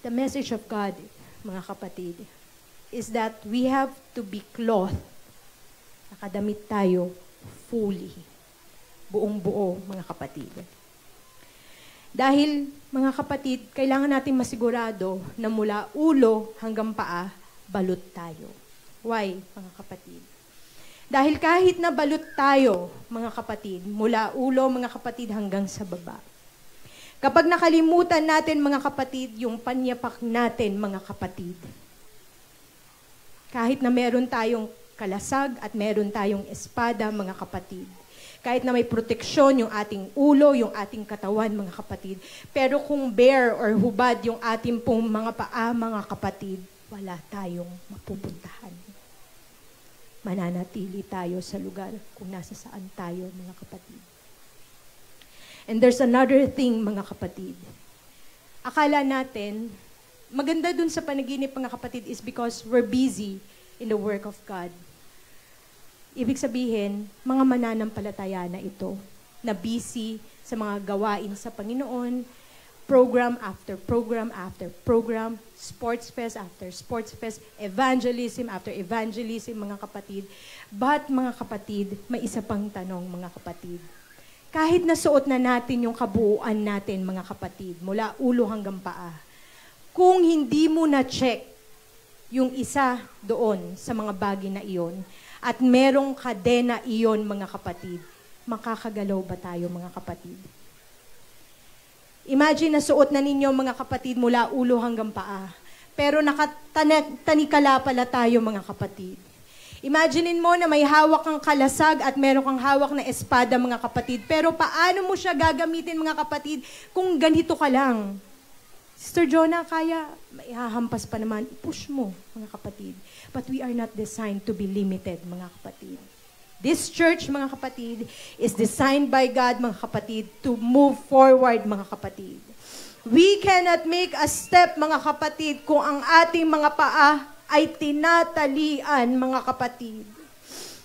The message of God, mga kapatid, is that we have to be clothed. Nakadamit tayo fully. Buong buo, mga kapatid. Dahil, mga kapatid, kailangan natin masigurado na mula ulo hanggang paa, balot tayo. Why, mga kapatid? Dahil kahit na balot tayo, mga kapatid, mula ulo, mga kapatid, hanggang sa baba. Kapag nakalimutan natin, mga kapatid, yung panyapak natin, mga kapatid, kahit na meron tayong kalasag at meron tayong espada, mga kapatid, kahit na may proteksyon yung ating ulo, yung ating katawan, mga kapatid. Pero kung bare or hubad yung ating pong mga paa, mga kapatid, wala tayong mapupuntahan. Mananatili tayo sa lugar kung nasa saan tayo, mga kapatid. And there's another thing, mga kapatid. Akala natin, maganda dun sa panaginip, mga kapatid, is because we're busy in the work of God. Ibig sabihin, mga mananampalataya na ito, na busy sa mga gawain sa Panginoon, program after program after program, sports fest after sports fest, evangelism after evangelism, mga kapatid. But, mga kapatid, may isa pang tanong, mga kapatid. Kahit nasuot na natin yung kabuuan natin, mga kapatid, mula ulo hanggang paa, kung hindi mo na-check yung isa doon sa mga bagay na iyon, at merong kadena iyon, mga kapatid, makakagalaw ba tayo, mga kapatid? Imagine na suot na ninyo, mga kapatid, mula ulo hanggang paa. Pero nakatanikala pala tayo, mga kapatid. Imaginein mo na may hawak kang kalasag at meron kang hawak na espada, mga kapatid. Pero paano mo siya gagamitin, mga kapatid, kung ganito ka lang? Sister Jonah, kaya maihahampas pa naman. Push mo, mga kapatid. But we are not designed to be limited, mga kapatid. This church, mga kapatid, is designed by God, mga kapatid, to move forward, mga kapatid. We cannot make a step, mga kapatid, kung ang ating mga paa ay tinatalian, mga kapatid.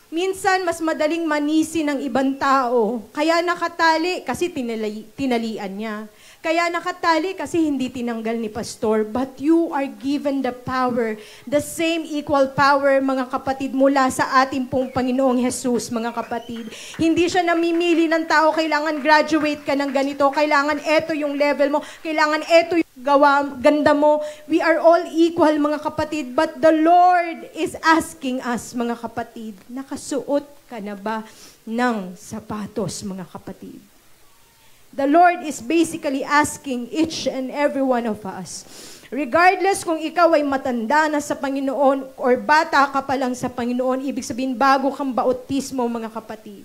Minsan, mas madaling manisi ng ibang tao. Kaya nakatali kasi tinalian niya. Kaya nakatali kasi hindi tinanggal ni pastor. But you are given the power, the same equal power, mga kapatid, mula sa ating pong Panginoong Jesus, mga kapatid. Hindi siya namimili ng tao, kailangan graduate ka ng ganito, kailangan eto yung level mo, kailangan eto yung ganda mo. We are all equal, mga kapatid. But the Lord is asking us, mga kapatid, nakasuot ka na ba ng sapatos, mga kapatid? The Lord is basically asking each and every one of us, regardless kung ikaw ay matanda na sa Panginoon or bata ka pa lang sa Panginoon, ibig sabihin bago kang bautismo, mga kapatid.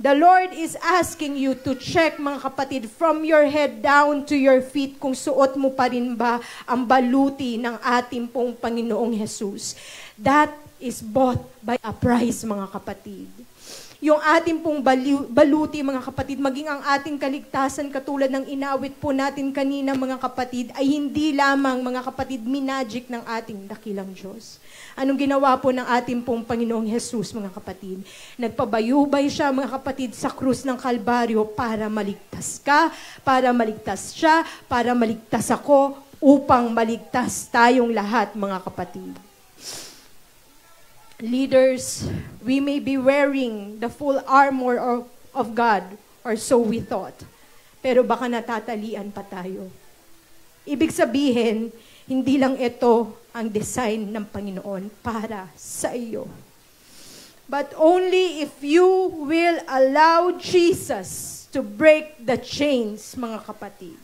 The Lord is asking you to check, mga kapatid, from your head down to your feet, kung suot mo pa rin ba ang baluti ng ating pong Panginoong Jesus. That is bought by a price, mga kapatid. Yung ating pong baluti, mga kapatid, maging ang ating kaligtasan, katulad ng inawit po natin kanina, mga kapatid, ay hindi lamang, mga kapatid, minagic ng ating dakilang Diyos. Anong ginawa po ng ating pong Panginoong Jesus, mga kapatid? Nagpabayubay siya, mga kapatid, sa krus ng Kalbaryo para maligtas ka, para maligtas siya, para maligtas ako, upang maligtas tayong lahat, mga kapatid. Leaders, we may be wearing the full armor of God, or so we thought. Pero baka natatalian pa tayo. Ibig sabihin, hindi lang ito ang design ng Panginoon para sa iyo. But only if you will allow Jesus to break the chains, mga kapatid.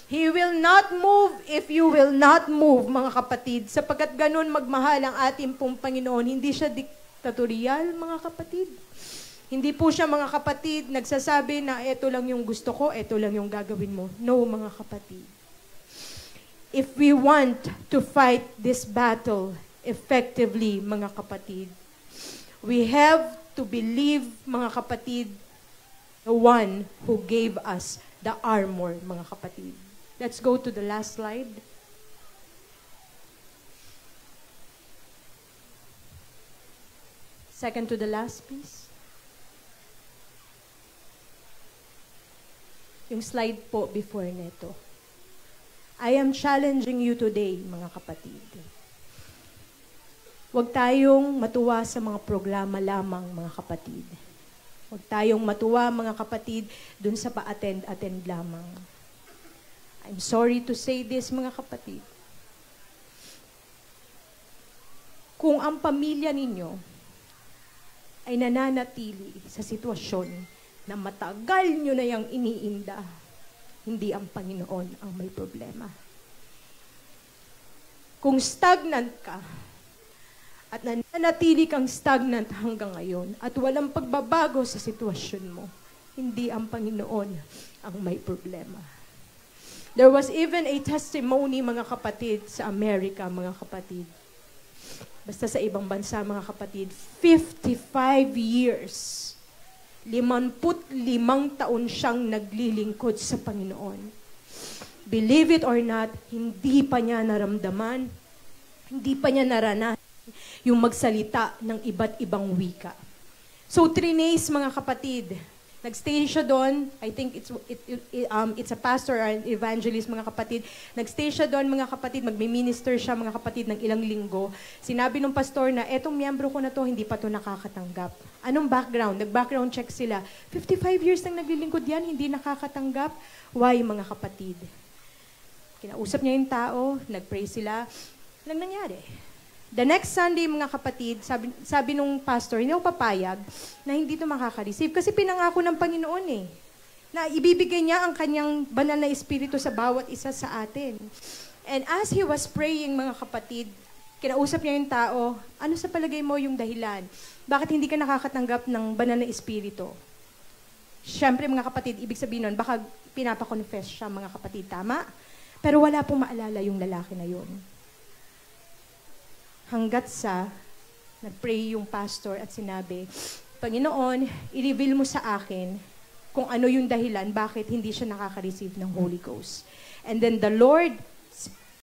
He will not move if you will not move, mga kapatid. Sapagkat ganun magmahal ang ating pong Panginoon. Hindi siya diktatorial, mga kapatid. Hindi po siya, mga kapatid, nagsasabi na eto lang yung gusto ko, eto lang yung gagawin mo. No, mga kapatid. If we want to fight this battle effectively, mga kapatid, we have to believe, mga kapatid, the one who gave us the armor, mga kapatid. Let's go to the last slide. Second to the last, please. Yung slide po before neto. I am challenging you today, mga kapatid. Huwag tayong matuwa sa mga programa lamang, mga kapatid. Huwag tayong matuwa, mga kapatid, dun sa pa-attend lamang. I'm sorry to say this, mga kapatid. Kung ang pamilya ninyo ay nananatili sa sitwasyon na matagal nyo na yung iniinda, hindi ang Panginoon ang may problema. Kung stagnant ka, at nananatili kang stagnant hanggang ngayon, at walang pagbabago sa sitwasyon mo, hindi ang Panginoon ang may problema. There was even a testimony, mga kapatid, sa Amerika, mga kapatid. Basta sa ibang bansa, mga kapatid, 55 years, 55 taon siyang naglilingkod sa Panginoon. Believe it or not, hindi pa niya naramdaman, hindi pa niya naranasan yung magsalita ng iba't ibang wika. So, 3 days, mga kapatid, nagstay siya doon. I think it's a pastor or an evangelist, mga kapatid. Nagstay siya doon, mga kapatid. Magmi-minister siya, mga kapatid, ng ilang linggo. Sinabi ng pastor na, etong miyembro ko na to, hindi pa to nakakatanggap. Anong background? Nag-background check sila. 55 years nang naglilingkod yan, hindi nakakatanggap. Why, mga kapatid? Kinausap niya yung tao, nag-pray sila. Walang nangyari. The next Sunday, mga kapatid, sabi nung pastor, hindi ako papayag na hindi ito makaka-receive. Kasi pinangako ng Panginoon na ibibigay niya ang kanyang banal na espiritu sa bawat isa sa atin. And as he was praying, mga kapatid, kinausap niya yung tao, ano sa palagay mo yung dahilan? Bakit hindi ka nakakatanggap ng banal na espiritu? Siyempre, mga kapatid, ibig sabihin nun, baka pinapa-confess siya, mga kapatid, tama? Pero wala pong maalala yung lalaki na yun. Hanggat sa nag-pray yung pastor at sinabi, Panginoon, i-reveal mo sa akin kung ano yung dahilan bakit hindi siya nakaka-receive ng Holy Ghost. And then the Lord